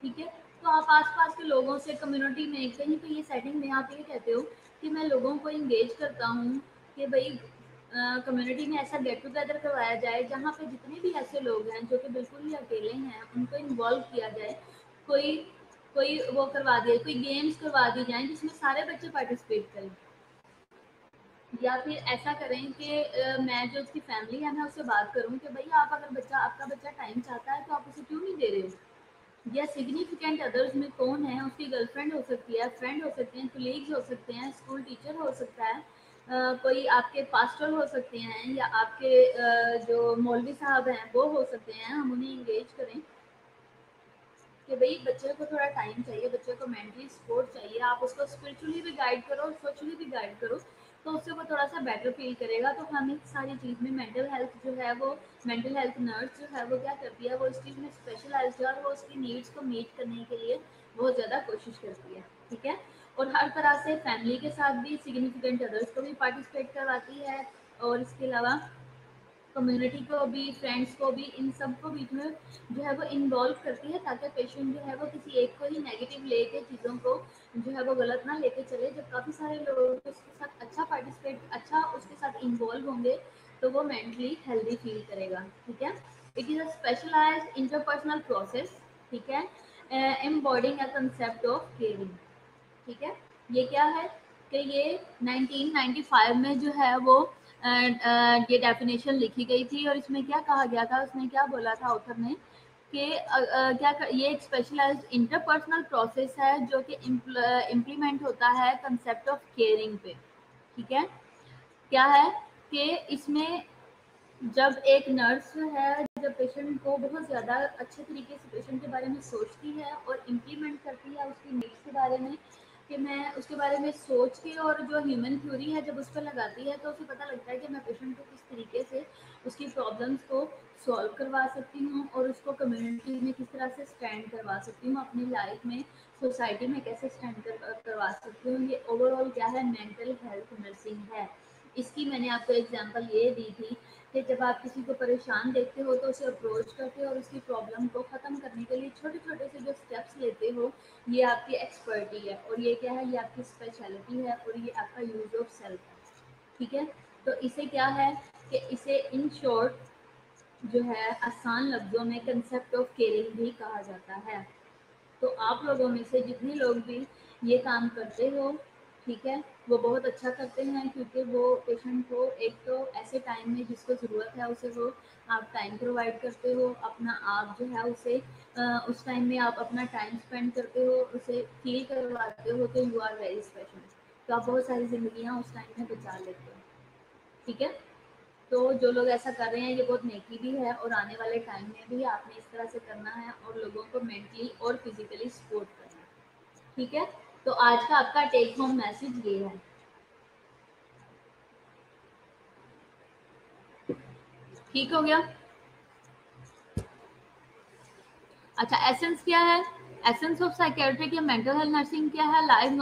ठीक है, तो आप आसपास के लोगों से कम्युनिटी में कहीं पे ये सेटिंग में आप ये कहते हो कि मैं लोगों को इंगेज करता हूँ कि भाई कम्युनिटी में ऐसा गेट टुगेदर करवाया जाए जहाँ पे जितने भी ऐसे लोग हैं जो कि बिल्कुल ही अकेले हैं उनको इन्वॉल्व किया जाए। कोई कोई वो करवा दिया, कोई गेम्स करवा दी जाए जिसमें सारे बच्चे पार्टिसिपेट करें, या फिर ऐसा करें कि मैं जो उसकी फैमिली है मैं उससे बात करूं कि भाई आप अगर बच्चा आपका बच्चा टाइम चाहता है तो आप उसे क्यों नहीं दे रहे हो। या सिग्निफिकेंट अदर्स में कौन है, उसकी गर्लफ्रेंड हो सकती है, फ्रेंड हो सकते हैं, कोलीग्स हो सकते हैं, स्कूल टीचर हो सकता है, कोई आपके पास्टर हो सकते हैं, या आपके जो मौलवी साहब हैं वो हो सकते हैं। हम उन्हें इंगेज करें कि भाई बच्चे को थोड़ा टाइम चाहिए, बच्चे को मेंटली सपोर्ट चाहिए, आप उसको स्पिरिचुअली भी गाइड करो, सोशली भी गाइड करो, तो उससे वो थोड़ा सा बेटर फील करेगा। तो हम इस सारी चीज़ में मेंटल हेल्थ जो है वो, मेंटल हेल्थ नर्स जो है वो क्या करती है, वो इस चीज़ में स्पेशलाइज्ड है और वो उसकी नीड्स को मीट करने के लिए बहुत ज़्यादा कोशिश करती है। ठीक है, और हर तरह से फैमिली के साथ भी सिग्निफिकेंट अदर्स को भी पार्टिसिपेट करवाती है, और इसके अलावा कम्युनिटी को भी, फ्रेंड्स को भी, इन सब को बीच में जो है वो इन्वॉल्व करती है, ताकि पेशेंट जो है वो किसी एक को ही नेगेटिव लेके चीज़ों को जो है वो गलत ना लेके चले। जब काफ़ी सारे लोग उसके साथ अच्छा उसके साथ इन्वॉल्व होंगे तो वो मेंटली हेल्दी फील करेगा। ठीक है, it is a specialised interpersonal process. ठीक है, embodying a concept of caring. ठीक है, ये क्या है कि ये 1995 में जो है वो ये डेफिनेशन लिखी गई थी, और इसमें क्या कहा गया था, उसमें क्या बोला था ऑथर ने कि ये एक स्पेशलाइज्ड इंटरपर्सनल प्रोसेस है जो कि इम्प्लीमेंट होता है कंसेप्ट ऑफ केयरिंग पे। ठीक है, क्या है कि इसमें जब एक नर्स है, जब पेशेंट को बहुत ज़्यादा अच्छे तरीके से पेशेंट के बारे में सोचती है और इम्प्लीमेंट करती है उसकी नीड्स के बारे में, कि मैं उसके बारे में सोच के, और जो ह्यूमन थ्योरी है जब उस पर लगाती है तो उसे पता लगता है कि मैं पेशेंट को किस तरीके से उसकी प्रॉब्लम्स को सॉल्व करवा सकती हूँ और उसको कम्युनिटी में किस तरह से स्टैंड करवा सकती हूँ, अपनी लाइफ में सोसाइटी में कैसे स्टैंड करवा सकती हूँ। ये ओवरऑल क्या है, मेंटल हेल्थ नर्सिंग है। इसकी मैंने आपको एग्जांपल ये दी थी कि जब आप किसी को परेशान देखते हो तो उसे अप्रोच करते हो और उसकी प्रॉब्लम को ख़त्म करने के लिए छोटे छोटे से जो स्टेप्स लेते हो, ये आपकी एक्सपर्टी है, और ये क्या है, ये आपकी स्पेशलिटी है, और ये आपका यूज ऑफ सेल्फ है। ठीक है, तो इसे क्या है कि इसे इन शॉर्ट जो है आसान लफ्ज़ों में कंसेप्ट ऑफ केयरिंग भी कहा जाता है। तो आप लोगों में से जितने लोग भी ये काम करते हो, ठीक है, वो बहुत अच्छा करते हैं, क्योंकि वो पेशेंट को एक तो ऐसे टाइम में जिसको ज़रूरत है उसे वो आप टाइम प्रोवाइड करते हो, अपना आप जो है उसे उस टाइम में आप अपना टाइम स्पेंड करते हो, उसे फील करवाते हो कि यू आर वेरी स्पेशल। तो आप बहुत सारी ज़िंदगियाँ उस टाइम में बचा लेते हो। ठीक है, तो जो लोग ऐसा कर रहे हैं ये बहुत नेकी भी है, और आने वाले टाइम में भी आपने इस तरह से करना है और लोगों को मेंटली और फिजिकली सपोर्ट करना है। ठीक है, तो आज का आपका टेक होम मैसेज ये है। ठीक हो गया? अच्छा, एसेंस क्या है? एसेंस ऑफ साइकेट्रिक या मेंटल हेल्थ नर्सिंग क्या है? Lies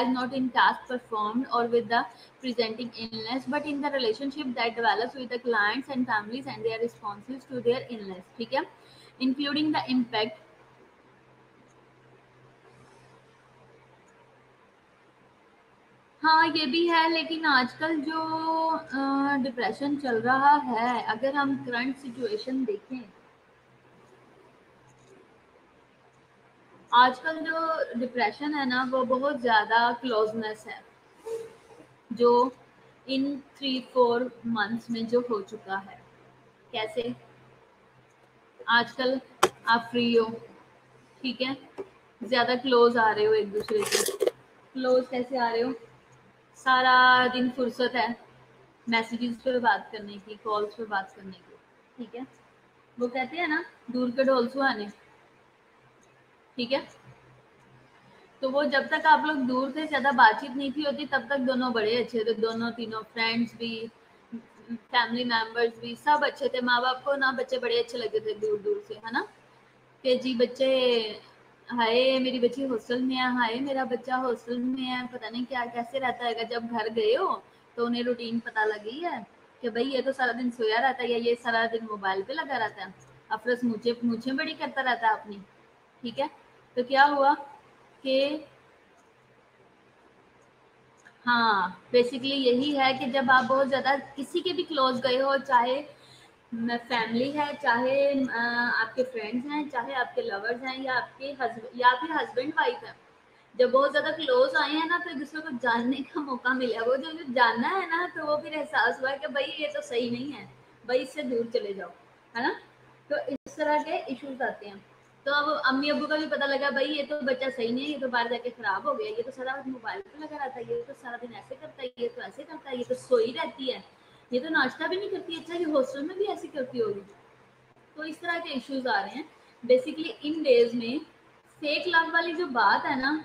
not in task performed और with the presenting illness but in the relationship that develops with the clients and families and their responses to their illness. ठीक है, including the impact। हाँ, ये भी है, लेकिन आजकल जो डिप्रेशन चल रहा है, अगर हम करंट सिचुएशन देखें, आजकल जो डिप्रेशन है ना वो बहुत ज़्यादा क्लोजनेस है, जो इन 3-4 मंथ्स में जो हो चुका है। कैसे? आजकल आप फ्री हो, ठीक है, ज़्यादा क्लोज आ रहे हो एक दूसरे से। क्लोज कैसे आ रहे हो? सारा दिन फुर्सत है मैसेजेस पे बात करने की, कॉल्स पे बात करने की। ठीक है, वो कहते हैं ना, दूर के ढोल सुहाने। ठीक है। तो वो जब तक आप लोग दूर थे, ज़्यादा बातचीत नहीं थी होती, तब तक दोनों बड़े अच्छे थे, दोनों तीनों फ्रेंड्स भी, फैमिली मेंबर्स भी, सब अच्छे थे। माँ बाप को ना बच्चे बड़े अच्छे लगे थे दूर दूर से, है ना, कि जी बच्चे, हाय मेरी बच्ची हॉस्टल में है, हाय मेरा बच्चा हॉस्टल में है, पता नहीं क्या कैसे रहता है। जब घर गए हो तो उन्हें रूटीन पता लगी है कि भाई ये तो सारा दिन सोया रहता है, या ये सारा दिन मोबाइल पे लगा रहता है, अफरस मुझे मुझे बड़ी करता रहता है अपनी। ठीक है। तो क्या हुआ कि हाँ, बेसिकली यही है कि जब आप बहुत ज़्यादा किसी के भी क्लोज गए हो, चाहे फैमिली है, चाहे आपके फ्रेंड्स हैं, चाहे आपके लवर्स हैं, या आपके हस्बैंड या फिर हस्बैंड वाइफ है, जब बहुत ज़्यादा क्लोज आए हैं ना, तो एक दूसरे को जानने का मौका मिला, वो जो जो जानना है ना, तो वो फिर एहसास हुआ कि भाई ये तो सही नहीं है, भाई इससे दूर चले जाओ, है ना। तो इस तरह के इश्यूज आते हैं। तो अब अम्मी अब्बू का भी पता लगा भाई ये तो बच्चा सही नहीं है, ये तो बाहर जाके खराब हो गया, ये तो सारा वक्त मोबाइल पे लगा रहता है, ये तो सारा दिन ऐसे करता है, ये तो ऐसे करता है, ये तो सोई रहती है, ये तो नाश्ता भी नहीं करती, अच्छा ये हॉस्टल में भी ऐसी करती होगी। तो इस तरह के इश्यूज आ रहे हैं बेसिकली इन डेज में। फेक लव वाली जो बात है ना,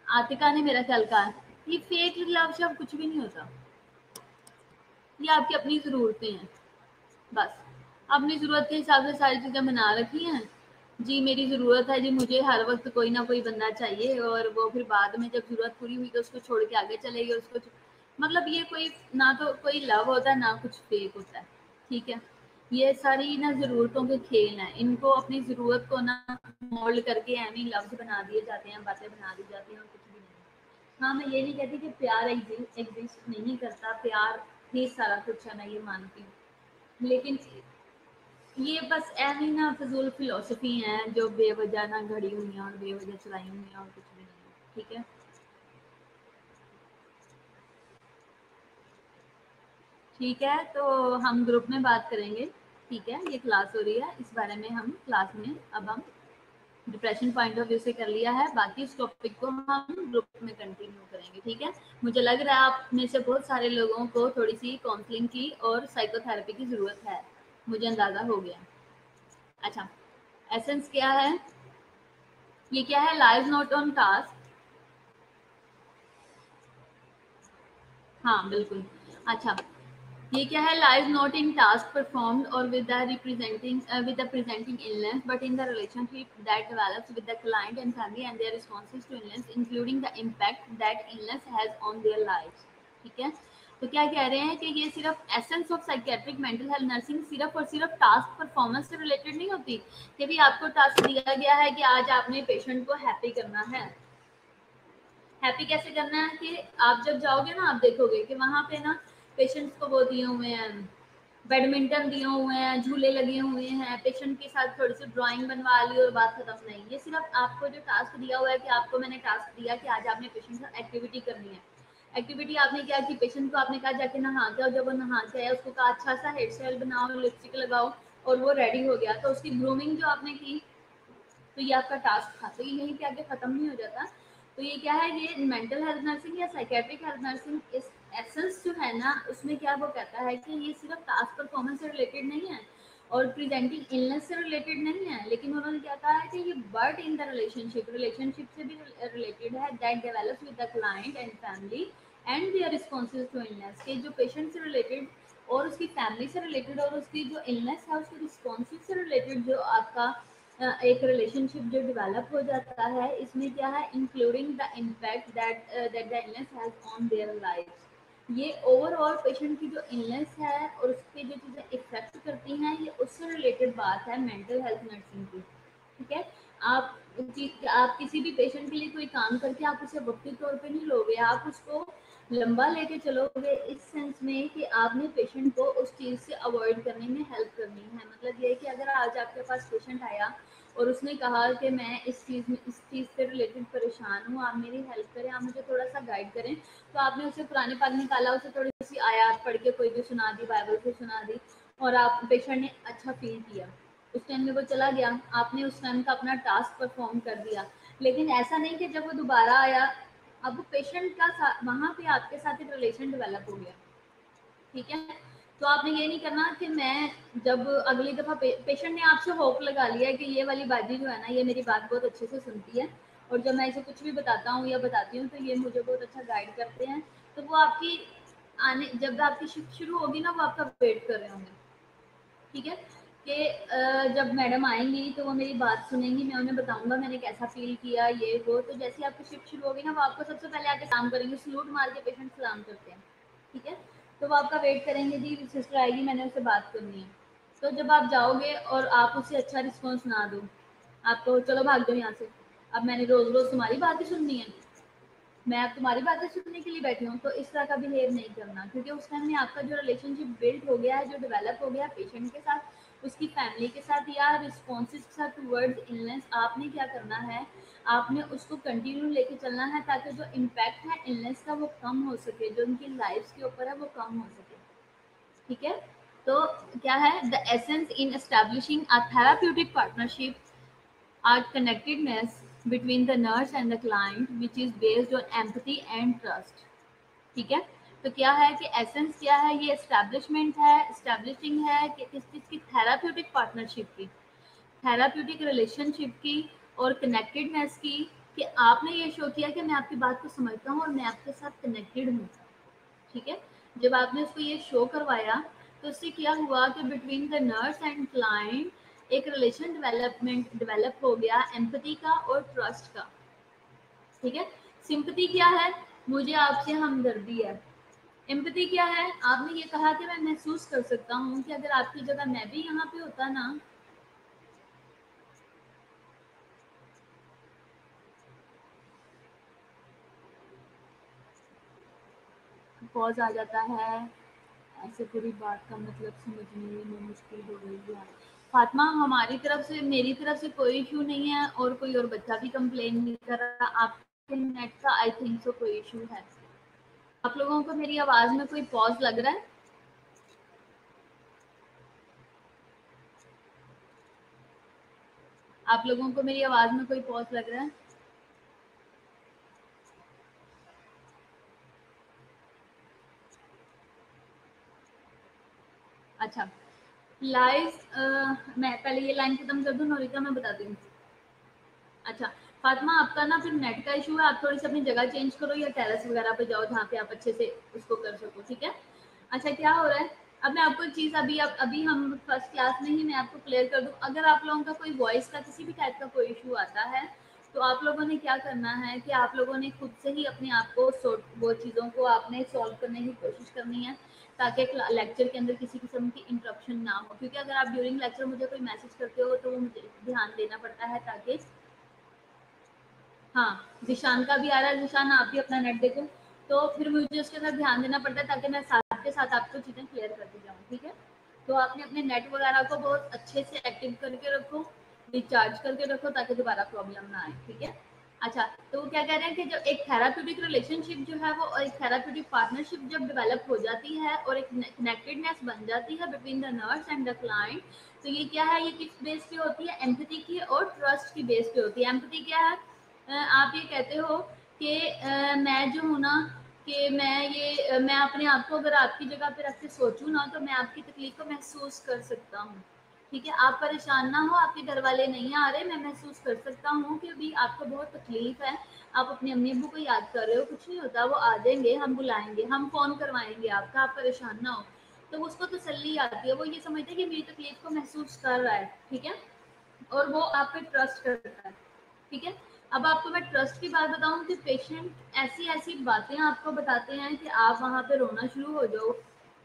आतिका ने मेरा ख्याल कहा, ये फेक लव से अब कुछ भी नहीं होता, ये आपकी अपनी ज़रूरतें हैं बस। अपनी ज़रूरत के हिसाब से सारी चीज़ें बना रखी हैं। जी मेरी ज़रूरत है जी, मुझे हर वक्त कोई ना कोई बंदा चाहिए, और वो फिर बाद में जब ज़रूरत पूरी हुई तो उसको छोड़ के आगे चले गए, मतलब ये कोई ना तो कोई लव होता है ना कुछ फेक होता है। ठीक है। ये सारी ना ज़रूरतों के खेल हैं, इनको अपनी ज़रूरत को ना मोल्ड करके एमी लव्स बना दिए जाते हैं, बातें बना दी जाती हैं, और कुछ भी नहीं। हाँ, मैं ये नहीं कहती कि प्यार एग्जिस्ट नहीं करता, प्यार ही सारा कुछ है, मैं ये मानती हूँ, लेकिन ये बस ऐसी ना फजूल फिलोसफी है जो बेवजह ना घड़ी हुई हैं और बेवजह चलाई हुई हैं, और कुछ भी नहीं है। ठीक है। ठीक है, तो हम ग्रुप में बात करेंगे। ठीक है, ये क्लास हो रही है, इस बारे में हम क्लास में अब हम डिप्रेशन पॉइंट ऑफ व्यू से कर लिया है, बाकी इस टॉपिक को हम ग्रुप में कंटिन्यू करेंगे। ठीक है। मुझे लग रहा है आप में से बहुत सारे लोगों को थोड़ी सी काउंसलिंग की और साइकोथेरेपी की ज़रूरत है, मुझे अंदाज़ा हो गया। अच्छा, एसेंस क्या है, ये क्या है, लाइव नोट ऑन टास्क। हाँ बिल्कुल। अच्छा, ये क्या है, live not in task performed और with the representing with the presenting illness, but in the relationship that develops with the client and family and their responses to illness, including the impact that illness has on their lives. ठीक है। तो क्या कह रहे हैं कि ये सिर्फ essence of psychiatric mental health nursing सिर्फ और सिर्फ टास्क परफॉर्मेंस से रिलेटेड नहीं होती, कि भी आपको टास्क दिया गया है कि आज आपने पेशेंट को हैप्पी करना है। हैप्पी कैसे करना है कि आप जब जाओगे ना, आप देखोगे कि वहाँ पे ना पेशेंट्स को वो दिए हुए हैं, बैडमिंटन दिए हुए हैं, झूले लगे हुए हैं, पेशेंट के साथ थोड़ी सी ड्राइंग बनवा ली और बात खत्म। नहीं, ये सिर्फ आपको जो टास्क दिया हुआ है कि आपको मैंने टास्क दिया कि आज आपने पेशेंट के साथ एक्टिविटी करनी है। एक्टिविटी आपने क्या की, पेशेंट को आपने कहा जाके नहा के आओ, जब वो नहा के आया उसको कहा अच्छा सा हेयर स्टाइल बनाओ, लिपस्टिक लगाओ, और वो रेडी हो गया, तो उसकी ग्रूमिंग जो आपने की, तो ये आपका टास्क था। तो ये यहीं पे आगे खत्म नहीं हो जाता। तो ये क्या है, ये मेंटल हेल्थ नर्सिंग या साइकेट्रिक हेल्थ नर्सिंग इस एसेंस जो है ना, उसमें क्या वो कहता है कि ये सिर्फ टास्क परफॉर्मेंस से रिलेटेड नहीं है और प्रेजेंटिंग इलनेस से रिलेटेड नहीं है, लेकिन उन्होंने क्या कहा है कि ये बट इन द रिलेशनशिप से भी रिलेटेड है, that develops with the client and family and their responses to illness, के जो पेशेंट से रिलेटेड और उसकी फैमिली से रिलेटेड और उसकी जो इलनेस है उसके रिस्पॉन्सेज से रिलेटेड जो आपका एक रिलेशनशिप जो डेवलप हो जाता है, इसमें क्या है, including the impact that that the illness has on their life. ये ओवरऑल पेशेंट की जो इलनेस है और उसकी जो चीज़ें इफेक्ट करती हैं, ये उससे रिलेटेड बात है मेंटल हेल्थ नर्सिंग की। ठीक है। आप आप किसी भी पेशेंट के लिए कोई काम करके आप उसे वक्ती तौर पे नहीं लोगे, आप उसको लंबा लेके चलोगे, इस सेंस में कि आपने पेशेंट को उस चीज़ से अवॉइड करने में हेल्प करनी है। मतलब ये कि अगर आज आपके पास पेशेंट आया और उसने कहा कि मैं इस चीज़ से रिलेटेड परेशान हूँ, आप मेरी हेल्प करें, आप मुझे थोड़ा सा गाइड करें, तो आपने उसे पुराने पानी निकाला, उसे थोड़ी सी आयत पढ़ के कोई भी सुना दी, बाइबल से सुना दी, और आप पेशेंट ने अच्छा फील किया, उस टाइम में वो चला गया, आपने उस टाइम का अपना टास्क परफॉर्म कर दिया। लेकिन ऐसा नहीं कि जब वो दोबारा आया, अब पेशेंट का वहाँ पे आपके साथ एक रिलेशन डेवलप हो गया। ठीक है। तो आपने ये नहीं करना कि मैं जब अगली दफ़ा पेशेंट ने आपसे होप लगा लिया है कि ये वाली बाजी जो है ना, ये मेरी बात बहुत अच्छे से सुनती है और जब मैं इसे कुछ भी बताता हूँ या बताती हूँ तो ये मुझे बहुत अच्छा गाइड करते हैं, तो वो आपकी जब आपकी शिफ्ट शुरू होगी ना, वो आपका वेट कर रहे होंगे। ठीक है कि जब मैडम आएंगी तो वो मेरी बात सुनेंगी, मैं उन्हें बताऊंगा मैंने कैसा फील किया, ये वो। तो जैसे आपकी शिफ्ट शुरू होगी ना, वो आपको सबसे पहले आके सलाम करेंगे, सलूट मार के पेशेंट सलाम करते हैं। ठीक है, तो वो आपका वेट करेंगे, जी सिस्टर आएगी, मैंने उससे बात करनी है। तो जब आप जाओगे और आप उससे अच्छा रिस्पॉन्स ना दो, आपको चलो भाग दो यहाँ से, अब मैंने रोज रोज तुम्हारी बात ही सुननी है, मैं अब तुम्हारी बातें सुनने के लिए बैठी हूँ, तो इस तरह का बिहेव नहीं करना। क्योंकि उस टाइम में आपका जो रिलेशनशिप बिल्ड हो गया है, जो डेवलप हो गया है पेशेंट के साथ, उसकी फैमिली के साथ या रिस्पॉन्सेज के साथ टूवर्ड्स इलनेस, आपने क्या करना है, आपने उसको कंटिन्यू लेके चलना है ताकि जो इम्पैक्ट है इलनेस का वो कम हो सके, जो उनकी लाइफ के ऊपर है वो कम हो सके। ठीक है, तो क्या है the essence in establishing a therapeutic partnership are connectedness between the nurse and the client which is based on empathy and trust। ठीक है, तो क्या है कि एसेंस क्या है, ये एस्टैब्लिशमेंट है, एस्टैब्लिशिंग है कि किस चीज की, थेराप्यूटिक पार्टनरशिप की, थेराप्यूटिक रिलेशनशिप की और कनेक्टेडनेस की, कि आपने ये शो किया कि मैं आपकी बात को समझता हूँ और मैं आपके साथ कनेक्टेड हूँ। ठीक है, जब आपने उसको ये शो करवाया तो उससे क्या हुआ कि between the nurse and client एक रिलेशन डेवलप हो गया, एम्पैथी का और ट्रस्ट का। ठीक है, सिंपैथी क्या है, मुझे आपसे हमदर्दी है। एम्पैथी क्या है, आपने ये कहा कि मैं महसूस कर सकता हूँ कि अगर आपकी जगह मैं भी यहाँ पे होता ना, पॉज आ जाता है, ऐसे पूरी बात का मतलब समझने में मुश्किल हो रही है। फातिमा, हमारी तरफ से, मेरी तरफ से कोई इशू नहीं है और कोई और बच्चा भी कंप्लेन नहीं कर रहा, आपके नेट का आई थिंक सो कोई इशू है। आप लोगों को मेरी आवाज में कोई पॉज लग रहा है? आप लोगों को मेरी आवाज में कोई पॉज लग रहा है? अच्छा, लाइव, मैं पहले ये लाइन खत्म कर दूं, नोरिका मैं बताती हूँ। अच्छा फातिमा, आपका ना फिर नेट का इशू है, आप थोड़ी सी अपनी जगह चेंज करो या टेरेस वगैरह पे जाओ जहाँ पे आप अच्छे से उसको कर सको। ठीक है, अच्छा क्या हो रहा है, अब मैं आपको एक चीज़ अभी हम फर्स्ट क्लास में ही मैं आपको क्लियर कर दूँ, अगर आप लोगों का कोई वॉइस का किसी भी टाइप का कोई इशू आता है तो आप लोगों ने क्या करना है कि आप लोगों ने खुद से ही अपने आप को वो चीज़ों को आपने सॉल्व करने की कोशिश करनी है, ताकि लेक्चर के अंदर किसी किस्म की इंटरप्शन ना हो। क्योंकि अगर आप ड्यूरिंग लेक्चर मुझे कोई मैसेज करते हो तो वो मुझे ध्यान देना पड़ता है, ताकि हाँ, जिशान का भी आ रहा है, जिशान आप भी अपना नेट देखो, तो फिर मुझे उसके साथ ध्यान देना पड़ता है ताकि मैं साथ के साथ आपको चीज़ें क्लियर करती जाऊँ। ठीक है, तो आपने अपने नेट वगैरह को बहुत अच्छे से एक्टिव करके रखो, रिचार्ज करके रखो ताकि दोबारा प्रॉब्लम ना आए। ठीक है, अच्छा तो वो क्या कह रहे हैं कि जब एक थेराप्यूटिक रिलेशनशिप जो है वो, और एक थेराप्यूटिक पार्टनरशिप जब डेवलप हो जाती है और एक कनेक्टेडनेस बन जाती है between the nurse and the client, तो ये क्या है, ये किस बेस पे होती है, एम्पैथी की और ट्रस्ट की बेस पे होती है। एम्पैथी क्या है, आप ये कहते हो कि मैं जो हूँ ना, कि मैं अपने आप को अगर आपकी जगह पे रख के सोचूं ना, तो मैं आपकी तकलीफ को महसूस कर सकता हूँ। ठीक है, आप परेशान ना हो, आपके घर वाले नहीं आ रहे, मैं महसूस कर सकता हूँ कि अभी आपको बहुत तकलीफ है, आप अपने अम्मी अब्बू को याद कर रहे हो, कुछ नहीं होता, वो आ जाएंगे, हम बुलाएंगे, हम फोन करवाएंगे आपका, आप परेशान ना हो। तो उसको तसल्ली आती है, वो ये समझते हैं कि मेरी तकलीफ को महसूस कर रहा है। ठीक है, और वो आप पे ट्रस्ट करता है। ठीक है, अब आपको मैं ट्रस्ट की बात बताऊं कि पेशेंट ऐसी ऐसी बातें आपको बताते हैं कि आप वहां पे रोना शुरू हो जाओ,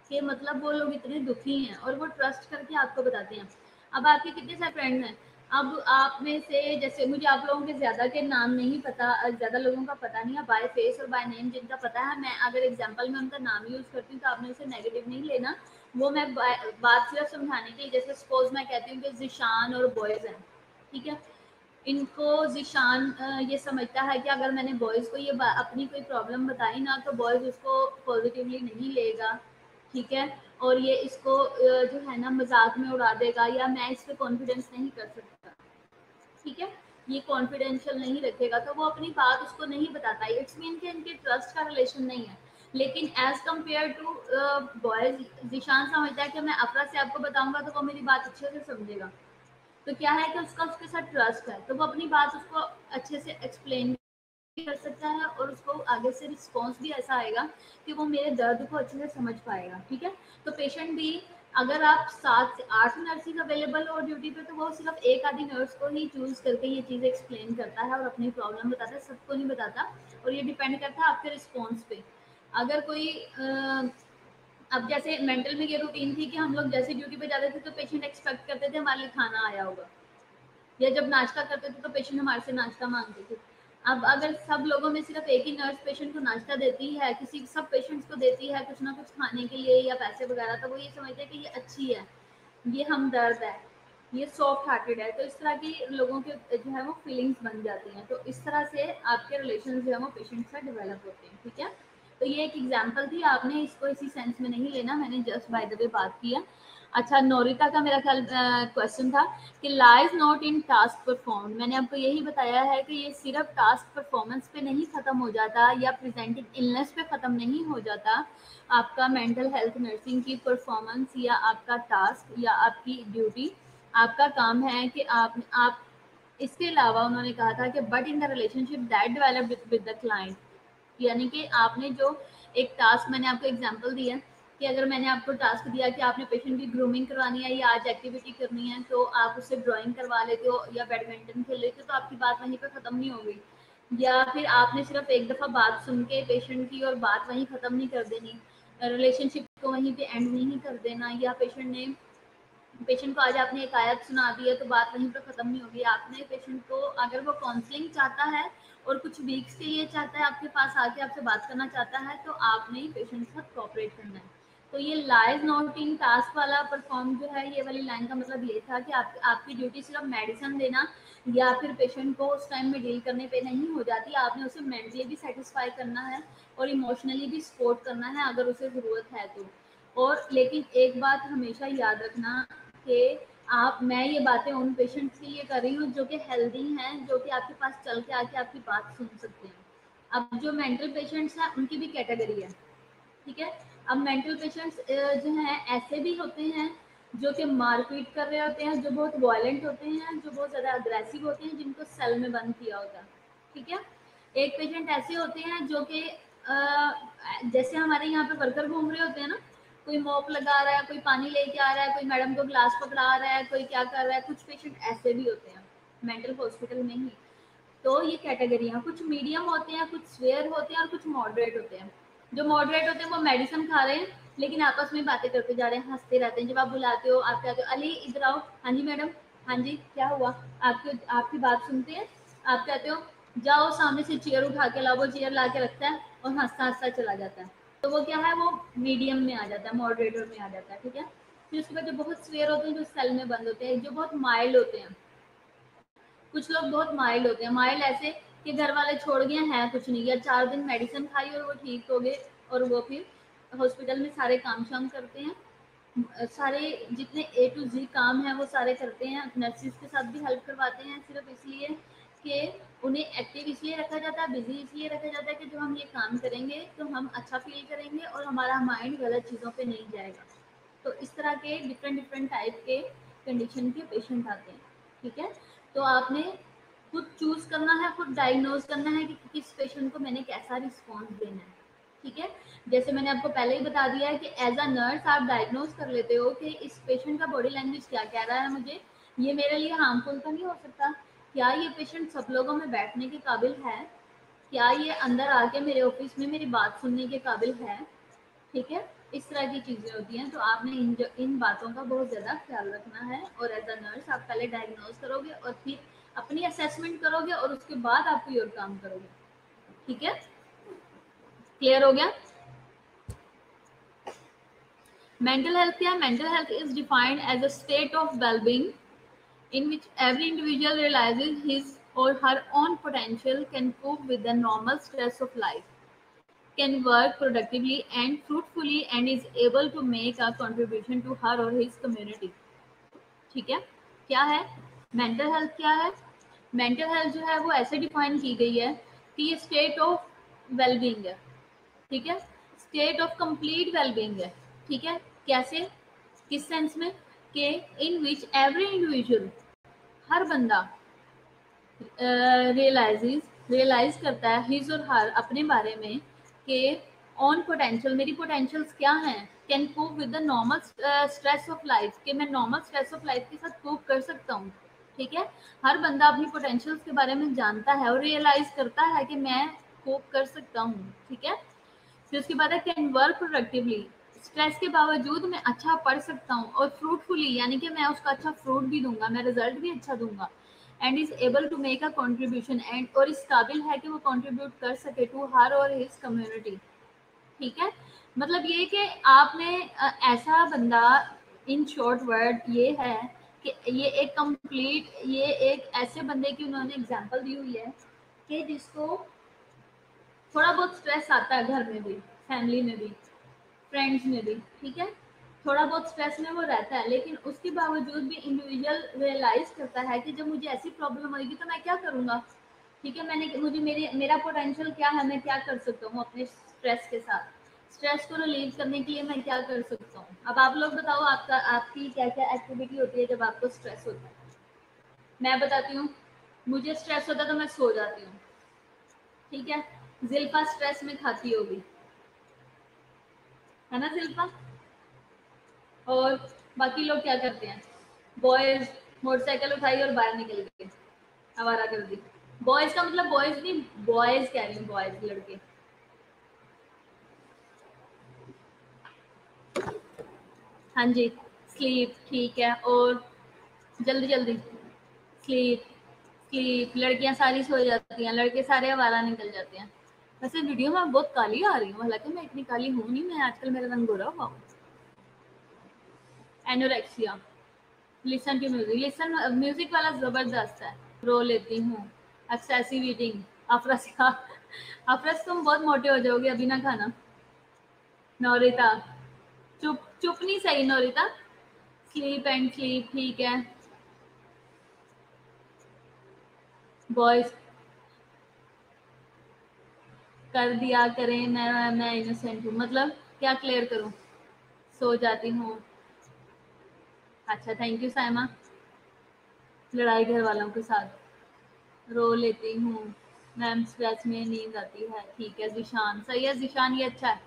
कि मतलब वो लोग इतने दुखी हैं और वो ट्रस्ट करके आपको बताते हैं। अब आपके कितने सारे फ्रेंड्स हैं, अब आप में से, जैसे मुझे आप लोगों के ज्यादा के नाम नहीं पता, ज्यादा लोगों का पता नहीं है बाय फेस और बाय नेम, जिनका पता है मैं अगर एग्जांपल में उनका नाम यूज करती हूँ तो आपने उसे नेगेटिव नहीं लेना, वो मैं बात सिर्फ समझाने के लिए, जैसे सपोज मैं कहती हूँ कि जिशान और बॉयज हैं। ठीक है, इनको जिशान ये समझता है कि अगर मैंने बॉयज़ को ये अपनी कोई प्रॉब्लम बताई ना, तो बॉयज़ उसको पॉजिटिवली नहीं लेगा। ठीक है, और ये इसको जो है ना मजाक में उड़ा देगा, या मैं इस पे कॉन्फिडेंस नहीं कर सकता। ठीक है, ये कॉन्फिडेंशियल नहीं रखेगा, तो वो अपनी बात उसको नहीं बताता, इट्स मीन कि इनके ट्रस्ट का रिलेशन नहीं है। लेकिन as compared to boys, Zeeshan समझता है कि मैं अफरा से आपको बताऊंगा तो वो मेरी बात अच्छे से समझेगा। तो क्या है कि उसका उसके साथ ट्रस्ट है, तो वो अपनी बात उसको अच्छे से एक्सप्लेन कर सकता है और उसको आगे से रिस्पॉन्स भी ऐसा आएगा कि वो मेरे दर्द को अच्छे से समझ पाएगा। ठीक है, तो पेशेंट भी, अगर आप 7 से 8 नर्सिंग अवेलेबल हो ड्यूटी पे, तो वो सिर्फ एक आधी नर्स को ही चूज करके ये चीज़ एक्सप्लेन करता है और अपनी प्रॉब्लम बताता है, सबको नहीं बताता। और ये डिपेंड करता है आपके रिस्पॉन्स पे। अगर कोई अब जैसे मेंटल में ये रूटीन थी कि हम लोग जैसे ड्यूटी पे जाते थे तो पेशेंट एक्सपेक्ट करते थे हमारे लिए खाना आया होगा, या जब नाश्ता करते थे तो पेशेंट हमारे से नाश्ता मांगते थे। अब अगर सब लोगों में सिर्फ एक ही नर्स पेशेंट को नाश्ता देती है, किसी सब पेशेंट्स को देती है कुछ ना कुछ खाने के लिए या पैसे वगैरह, तो वो ये समझते हैं कि ये अच्छी है, ये हमदर्द है, ये सॉफ्ट हार्टेड है। तो इस तरह की लोगों के जो है वो फीलिंग्स बन जाती हैं। तो इस तरह से आपके रिलेशन जो है वो पेशेंट से डेवलप होते हैं। ठीक है, तो ये एक एग्जाम्पल थी, आपने इसको इसी सेंस में नहीं लेना, मैंने जस्ट बाय द वे बात किया। अच्छा, नोरिता का मेरा ख्याल क्वेश्चन था कि lies not in task perform. मैंने आपको यही बताया है कि ये सिर्फ टास्क परफॉर्मेंस पे नहीं खत्म हो जाता या प्रेजेंटिंग इलनेस पे खत्म नहीं हो जाता। आपका मेंटल हेल्थ नर्सिंग की परफॉर्मेंस या आपका टास्क या आपकी ड्यूटी, आपका काम है कि आप इसके अलावा उन्होंने कहा था कि but in the relationship that develop with the client, यानी कि आपने जो एक टास्क, मैंने आपको एग्जांपल दिया कि अगर मैंने आपको टास्क दिया कि आपने पेशेंट की ग्रूमिंग करवानी है या आज एक्टिविटी करनी है, तो आप उससे ड्राइंग करवा लेते हो या बैडमिंटन खेल लेते हो, तो आपकी बात वहीं पर खत्म नहीं हो गई। या फिर आपने सिर्फ एक दफ़ा बात सुन के पेशेंट की और बात वहीं ख़त्म नहीं कर देनी, रिलेशनशिप को वहीं पे एंड नहीं कर देना। या पेशेंट को आज आपने एक आयत सुना दी है तो बात वहीं पर ख़त्म नहीं होगी। आपने पेशेंट को, अगर वो काउंसलिंग चाहता है और कुछ वीक्स के लिए चाहता है आपके पास आके आपसे बात करना चाहता है, तो आपने पेशेंट के साथ कोऑपरेट करना है। तो ये लाइज नॉट इन टास्क वाला परफॉर्म जो है, ये वाली लाइन का मतलब ये था कि आपकी ड्यूटी सिर्फ मेडिसिन देना या फिर पेशेंट को उस टाइम में डील करने पे नहीं हो जाती, आपने उसे मेंटली भी सेटिस्फाई करना है और इमोशनली भी सपोर्ट करना है अगर उसे ज़रूरत है तो। और लेकिन एक बात हमेशा याद रखना कि मैं ये बातें उन पेशेंट्स के लिए कर रही हूँ जो कि हेल्दी हैं, जो कि आपके पास चल के आके आपकी बात सुन सकते हैं। अब जो मेंटल पेशेंट्स हैं उनकी भी कैटेगरी है। ठीक है, अब मेंटल पेशेंट्स जो हैं ऐसे भी होते हैं जो कि मारपीट कर रहे होते हैं, जो बहुत वायलेंट होते हैं, जो बहुत ज़्यादा अग्रेसिव होते हैं, जिनको सेल में बंद किया होता है। ठीक है, एक पेशेंट ऐसे होते हैं जो कि जैसे हमारे यहाँ पे वर्कर घूम रहे होते हैं ना, कोई मॉप लगा रहा है, कोई पानी लेके आ रहा है, कोई मैडम को ग्लास पकड़ा रहा है, कोई क्या कर रहा है। कुछ पेशेंट ऐसे भी होते हैं मेंटल हॉस्पिटल में ही। तो ये कैटेगरियाँ, कुछ मीडियम होते हैं, कुछ स्वेयर होते हैं और कुछ मॉडरेट होते हैं। जो मॉडरेट होते हैं वो मेडिसिन खा रहे हैं लेकिन आपस में बातें करते जा रहे हैं, हंसते रहते हैं। जब आप बुलाते हो, आप कहते हो अली इधर आओ, हाँ जी मैडम, हाँ जी क्या हुआ, आपकी बात सुनते हैं। आप कहते हो जाओ सामने से चेयर उठा के लाओ, वो चेयर ला के रखता है और हंसता हंसता चला जाता है। तो वो क्या है, वो मीडियम में आ जाता है, मॉडरेटर में आ जाता है। ठीक है, फिर उसके बाद जो बहुत स्वेयर होते हैं, जो सेल में बंद होते हैं, जो बहुत माइल्ड होते हैं। कुछ लोग बहुत माइल्ड होते हैं, माइल्ड ऐसे कि घर वाले छोड़ गए हैं कुछ नहीं, या 4 दिन मेडिसिन खाई और वो ठीक हो गए और वो फिर हॉस्पिटल में सारे काम शाम करते हैं। सारे जितने ए टू जी काम है वो सारे करते हैं, नर्सिस के साथ भी हेल्प करवाते हैं, सिर्फ इसलिए कि उन्हें एक्टिव इसलिए रखा जाता है, बिजी इसलिए रखा जाता है कि जो हम ये काम करेंगे तो हम अच्छा फील करेंगे और हमारा माइंड गलत चीज़ों पे नहीं जाएगा। तो इस तरह के डिफरेंट डिफरेंट टाइप के कंडीशन के पेशेंट आते हैं। ठीक है, तो आपने खुद चूज करना है, खुद डायग्नोज करना है कि किस पेशेंट को मैंने कैसा रिस्पॉन्स देना है। ठीक है, जैसे मैंने आपको पहले ही बता दिया है कि एज अ नर्स आप डायग्नोज कर लेते हो कि इस पेशेंट का बॉडी लैंग्वेज क्या कह रहा है, मुझे ये मेरे लिए हार्मफुल तो नहीं हो सकता, क्या ये पेशेंट सब लोगों में बैठने के काबिल है, क्या ये अंदर आके मेरे ऑफिस में मेरी बात सुनने के काबिल है। ठीक है, इस तरह की चीज़ें होती हैं। तो आपने इन बातों का बहुत ज़्यादा ख्याल रखना है और एज अ नर्स आप पहले डायग्नोज करोगे और फिर अपनी असेसमेंट करोगे और उसके बाद आप कोई और काम करोगे। ठीक है, क्लियर हो गया। मेंटल हेल्थ क्या है? Mental health is defined as a state of wellbeing in which every individual realizes his or her own potential, can cope with the normal stress of life, can work productively and fruitfully, and is able to make a contribution to her or his community. ठीक है, क्या है mental health? क्या है mental health? जो है वो ऐसे डिफाइन की गई है कि ये स्टेट ऑफ वेलबींग है। ठीक है, स्टेट ऑफ कंप्लीट वेलबींग है, ठीक है। कैसे, किस सेंस में कि इन विच एवरी इंडिविजुअल, हर बंदा रियलाइज करता है हिज और हर अपने बारे में कि ऑन पोटेंशियल, मेरी पोटेंशियल्स क्या हैं, can cope with the normal stress of life, कि मैं नॉर्मल स्ट्रेस ऑफ लाइफ के साथ कोप कर सकता हूँ, ठीक है। हर बंदा अपनी पोटेंशियल्स के बारे में जानता है और रियलाइज करता है कि मैं कोप कर सकता हूँ, ठीक है। फिर उसके बाद है कैन वर्क प्रोडक्टिवली, स्ट्रेस के बावजूद मैं अच्छा पढ़ सकता हूँ और फ्रूटफुली, यानी कि मैं उसका अच्छा फ्रूट भी दूंगा, मैं रिजल्ट भी अच्छा दूंगा। And is able to make a contribution, and और इस काबिल है कि वो कॉन्ट्रीब्यूट कर सके टू हर और हिज कम्युनिटी, ठीक है। मतलब ये कि आपने ऐसा बंदा, इन शॉर्ट वर्ड ये है कि ये एक कंप्लीट, ये एक ऐसे बंदे की उन्होंने एग्जांपल दी हुई है कि जिसको थोड़ा बहुत स्ट्रेस आता है, घर में भी, फैमिली में भी, फ्रेंड्स में भी, ठीक है। थोड़ा बहुत स्ट्रेस में वो रहता है, लेकिन उसके बावजूद भी इंडिविजुअल रियलाइज करता है कि जब मुझे ऐसी प्रॉब्लम होगी तो मैं क्या करूँगा, ठीक है। मेरा पोटेंशियल क्या है, मैं क्या कर सकता हूँ अपने स्ट्रेस के साथ, स्ट्रेस को रिलीव करने के लिए मैं क्या कर सकता हूँ। अब आप लोग बताओ, आपकी क्या क्या एक्टिविटी होती है जब आपको स्ट्रेस होता है। मैं बताती हूँ, मुझे स्ट्रेस होता है तो मैं सो जाती हूँ, ठीक है। जिल्फा स्ट्रेस में खाती होगी, है ना जिल्फा। और बाकी लोग क्या करते हैं, बॉयज मोटरसाइकिल उठाई और बाहर निकल गए, आवारा कर दी। बॉयज का मतलब बॉयज नहीं, बॉयज कह रही हूँ, बॉयज लड़के। हाँ जी, स्लीप, ठीक है। और जल्दी जल्दी स्लीप, स्लीप, लड़कियां सारी सो जाती हैं, लड़के सारे आवारा निकल जाते हैं। वैसे वीडियो में बहुत काली आ रही हूँ, हालांकि मैं इतनी काली हूँ नहीं, मैं आजकल मेरा रंग गोरा हुआ हूँ। Anorexia, listen to music, listen music वाला जबरदस्त है, रो लेती हूँ। एक्सेसिव ईटिंग, अफरस का, अफरस तुम बहुत मोटे हो जाओगे अभी ना खाना। नौरिता, चुप चुप नहीं सही नौरिता, स्लीप एंड स्लीप, ठीक है। बॉयज कर दिया करें, मैं इनोसेंट हूँ, मतलब क्या क्लियर करूँ, सो जाती हूँ। अच्छा, थैंक यू साइमा। लड़ाई घर वालों के साथ, रो लेती हूँ। मैम स्ट्रेस में नींद आती है, ठीक है। जिशान, सही है जिशान, ये अच्छा है।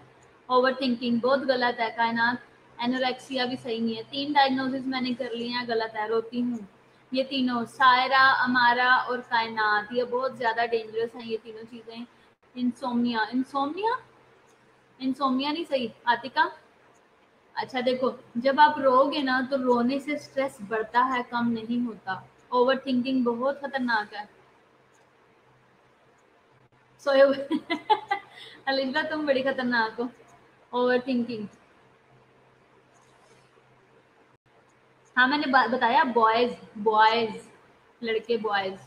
ओवर थिंकिंग बहुत गलत है। कायनात, एनोरेक्सिया भी सही नहीं है। 3 डायग्नोसिस मैंने कर लिए हैं, गलत है। रोती हूँ, ये तीनों, सायरा, अमारा और कायनात, ये बहुत ज्यादा डेंजरस हैं ये तीनों चीजें। इंसोम्निया, इंसोम्निया, इंसोम्निया नहीं सही। आतिका, अच्छा देखो, जब आप रोगे ना तो रोने से स्ट्रेस बढ़ता है, कम नहीं होता। ओवर थिंकिंग बहुत खतरनाक है। सोए हुए अलिशा तुम बड़ी खतरनाक हो। ओवर थिंकिंग, हाँ मैंने बताया, बॉयज, बॉयज लड़के, बॉयज।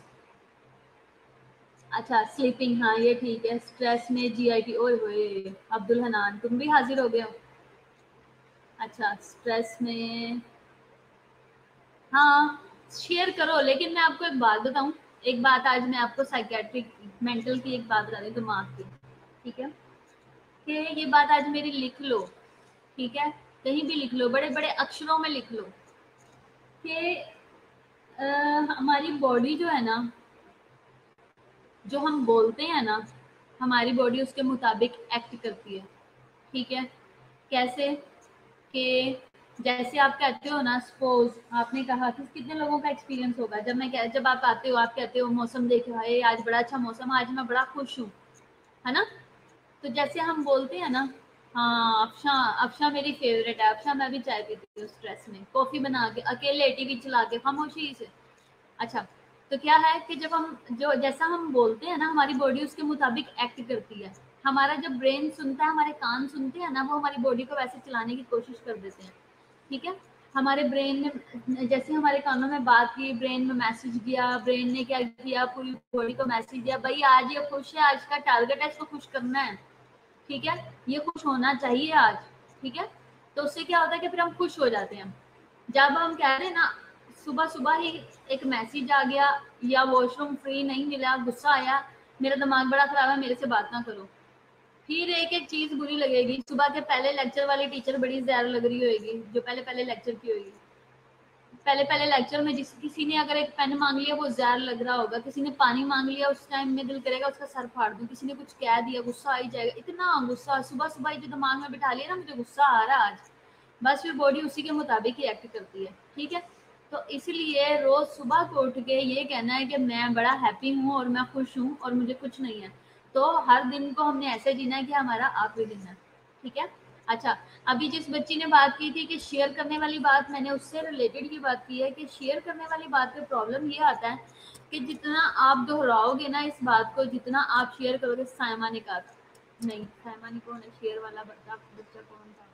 अच्छा, स्लीपिंग, हाँ ये ठीक है। स्ट्रेस में जीआईटी, ओए होए, अब्दुल हनान तुम भी हाजिर हो गए हो। अच्छा, स्ट्रेस में, हाँ शेयर करो, लेकिन मैं आपको एक बात बताऊं, एक बात आज मैं आपको साइकेट्रिक मेंटल की एक बात बता रही, दिमाग की, ठीक है। कि ये बात आज मेरी लिख लो, ठीक है, कहीं भी लिख लो, बड़े बड़े अक्षरों में लिख लो कि हमारी बॉडी जो है ना, जो हम बोलते हैं ना, हमारी बॉडी उसके मुताबिक एक्ट करती है, ठीक है। कैसे, कि जैसे आप कहते हो ना, सपोज आपने कहा कि कितने लोगों का एक्सपीरियंस होगा, जब आप आते हो, आप कहते हो मौसम देखो, हाय आज बड़ा अच्छा मौसम, आज मैं बड़ा खुश हूँ, है ना। तो जैसे हम बोलते हैं ना, हाँ अफशा, अफशा मेरी फेवरेट है, अफशा मैं भी चाय पीती हूँ स्ट्रेस में, कॉफी बना के अकेले टीवी चला के खामोशी से। अच्छा, तो क्या है कि जब हम, जो जैसा हम बोलते हैं ना, हमारी बॉडी उसके मुताबिक एक्ट करती है। हमारा जब ब्रेन सुनता है, हमारे कान सुनते हैं ना, वो हमारी बॉडी को वैसे चलाने की कोशिश कर देते हैं, ठीक है। हमारे ब्रेन ने, जैसे हमारे कानों में बात की, ब्रेन में मैसेज गया, ब्रेन ने क्या किया, पूरी बॉडी को मैसेज दिया, भाई आज ये खुश है, आज का टारगेट है, इसको खुश करना है, ठीक है, ये खुश होना चाहिए आज, ठीक है। तो उससे क्या होता है कि फिर हम खुश हो जाते हैं। जब हम कह रहे हैं ना, सुबह सुबह ही एक मैसेज आ गया, या वॉशरूम फ्री नहीं मिला, गुस्सा आया, मेरा दिमाग बड़ा खराब है, मेरे से बात ना करो, फिर एक एक चीज बुरी लगेगी। सुबह के पहले लेक्चर वाली टीचर बड़ी ज़्यादा लग रही होगी, जो पहले पहले लेक्चर की होगी। पहले पहले लेक्चर में किसी ने अगर एक पेन मांग लिया वो जार लग रहा होगा, किसी ने पानी मांग लिया उस टाइम में दिल करेगा उसका सर फाड़ दूं, किसी ने कुछ कह दिया गुस्सा आ ही जाएगा, इतना गुस्सा सुबह सुबह जो दिमाग में बिठा लिया ना मुझे गुस्सा आ रहा है आज, बस फिर बॉडी उसी के मुताबिक ही एक्ट करती है। ठीक है, तो इसलिए रोज सुबह को उठ के ये कहना है कि मैं बड़ा हैप्पी हूँ और मैं खुश हूँ और मुझे कुछ नहीं है, तो हर दिन को हमने ऐसे जीना है कि हमारा आखिरी दिन है। ठीक है। अच्छा, अभी जिस बच्ची ने बात की थी कि शेयर करने वाली बात, मैंने उससे रिलेटेड की बात की है कि शेयर करने वाली बात पे प्रॉब्लम ये आता है कि जितना आप दोहराओगे ना इस बात को, जितना आप शेयर करोगे। सायमा ने कहा था, नहीं सायमा ने कौन है शेयर वाला बच्चा कौन था?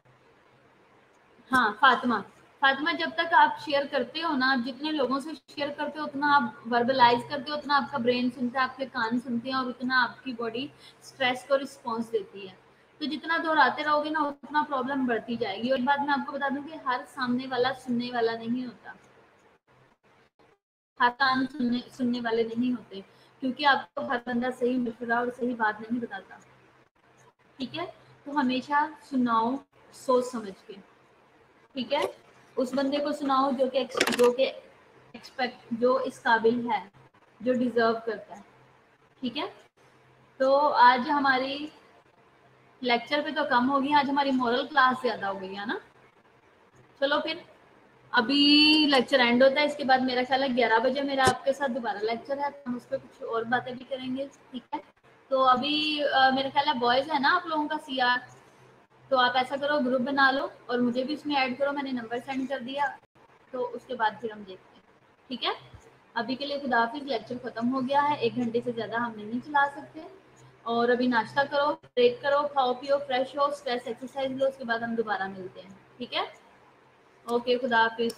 हाँ फातिमा। फातिमा, जब तक आप शेयर करते हो ना, आप जितने लोगों से शेयर करते हो उतना आप वर्बलाइज करते हो, उतना आपका ब्रेन सुनता है, आपके कान सुनते हैं और उतना आपकी बॉडी स्ट्रेस को रिस्पॉन्स देती है। तो जितना दोहराते रहोगे ना उतना प्रॉब्लम बढ़ती जाएगी। और बात मैं आपको बता दूं कि हर सामने वाला सुनने वाला नहीं होता, हर कान सुनने वाले नहीं होते, क्योंकि आपको हर बंदा सही मशवरा और सही बात नहीं बताता। ठीक है, तो हमेशा सुनाओ सोच समझ के। ठीक है, उस बंदे को सुनाओ जो कि एक्सपेक्ट, जो इस काबिल है, जो डिजर्व करता है। ठीक है, तो आज हमारी लेक्चर पे तो कम होगी, आज हमारी मॉरल क्लास ज्यादा हो गई है ना। चलो फिर अभी लेक्चर एंड होता है, इसके बाद मेरा ख्याल है 11 बजे मेरा आपके साथ दोबारा लेक्चर है, हम उस पर कुछ और बातें भी करेंगे। ठीक है, तो अभी मेरा ख्याल है बॉयज है ना आप लोगों का सीआर, तो आप ऐसा करो ग्रुप बना लो और मुझे भी इसमें ऐड करो, मैंने नंबर सेंड कर दिया, तो उसके बाद फिर हम देखते हैं। ठीक है, अभी के लिए खुदा हाफिज, लेक्चर खत्म हो गया है, 1 घंटे से ज़्यादा हम नहीं चला सकते। और अभी नाश्ता करो, ब्रेक करो, खाओ पियो, फ्रेश हो, स्ट्रेस एक्सरसाइज लो, उसके बाद हम दोबारा मिलते हैं। ठीक है, ओके, खुदा हाफिज।